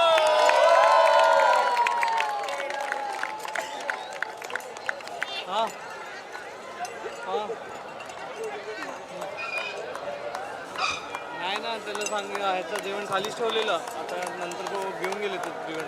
नाही ना त्याला ह्याचं जेवण खालीच ठेवलेलं आता नंतर तो घेऊन गेले ते जेवण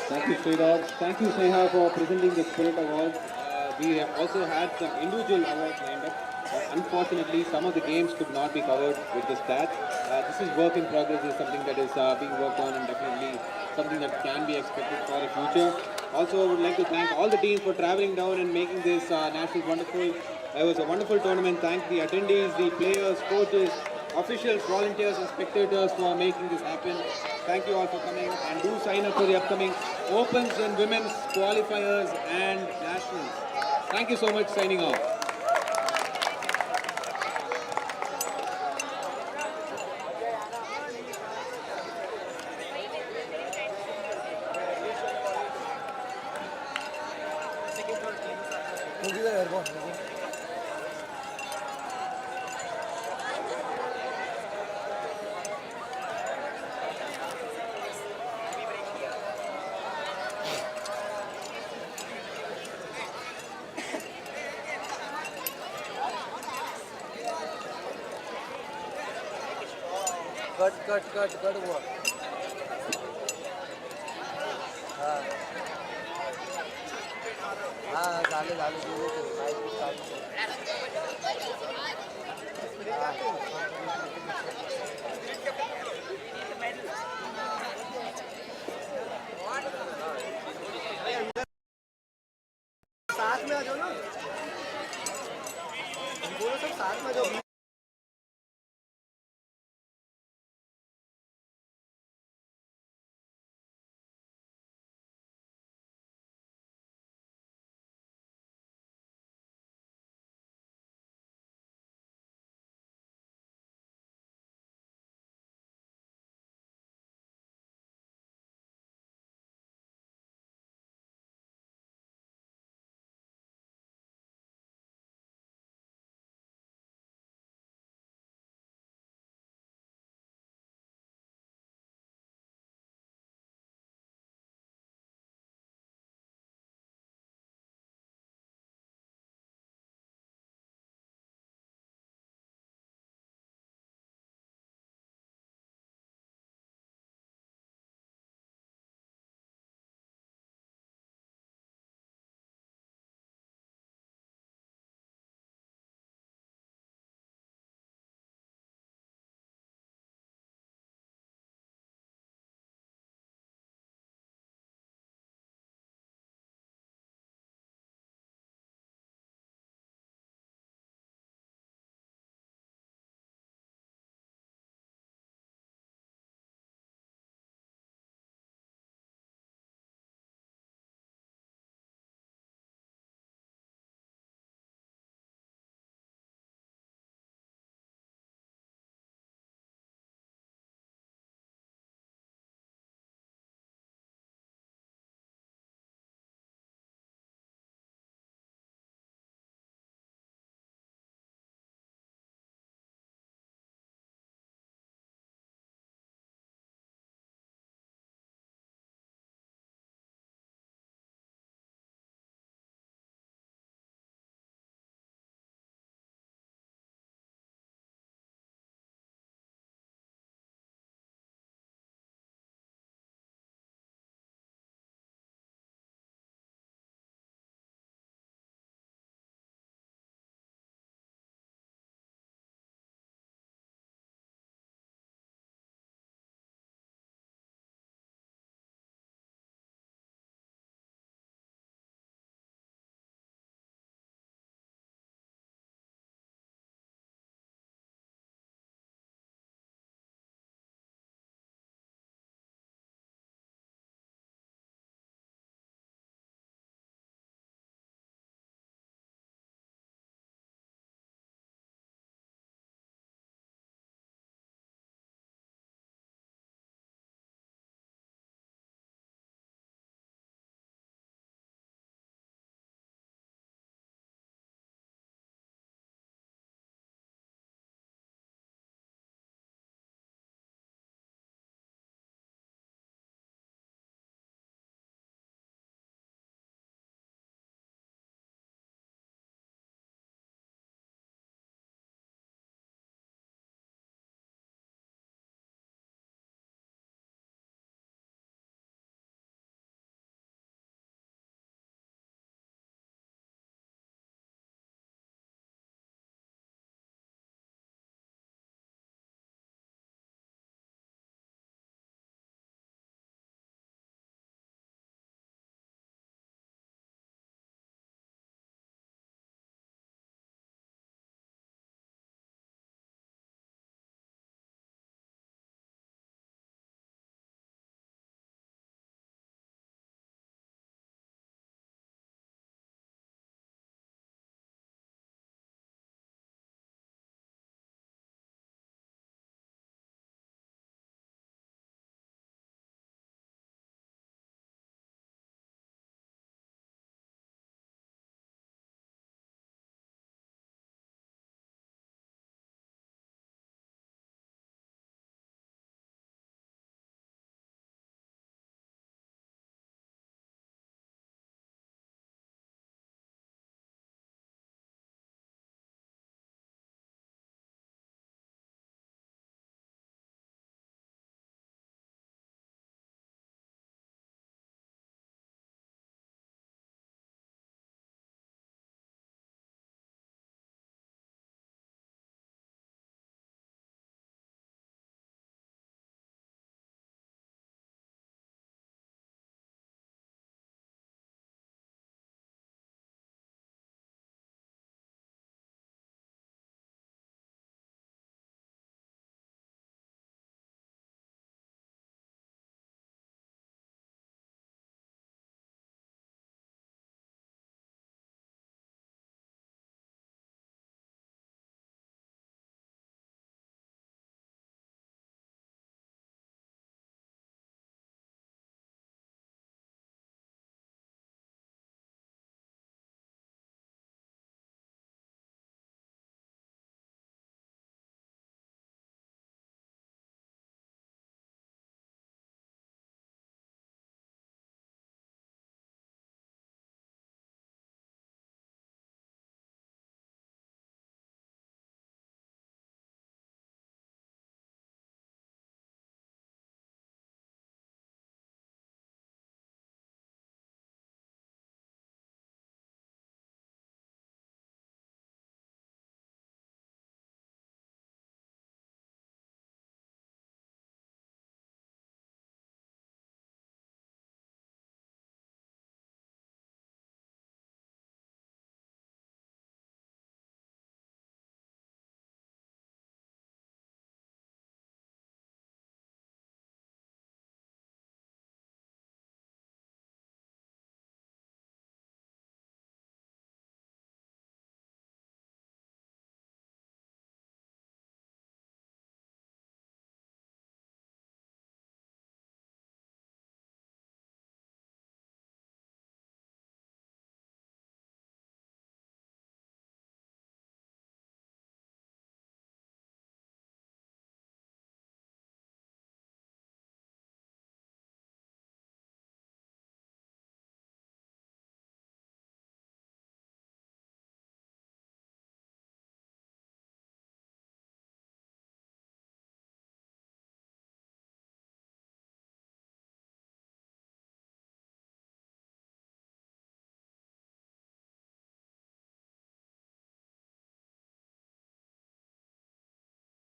Thank you, Stray Dogs. Thank you, Sneha, for presenting the Spirit Award. We have also had some individual awards lined up. Unfortunately, some of the games could not be covered with the stats. This is work in progress. This is something that is being worked on and definitely something that can be expected for the future. Also, I would like to thank all the teams for traveling down and making this national wonderful. It was a wonderful tournament. Thank the attendees, the players, coaches, officials, volunteers and spectators for making this happen. Thank you all for coming and do sign up for the upcoming Opens and Women's Qualifiers and Nationals. Thank you so much. Signing off. Cut हुआ हाँ झाले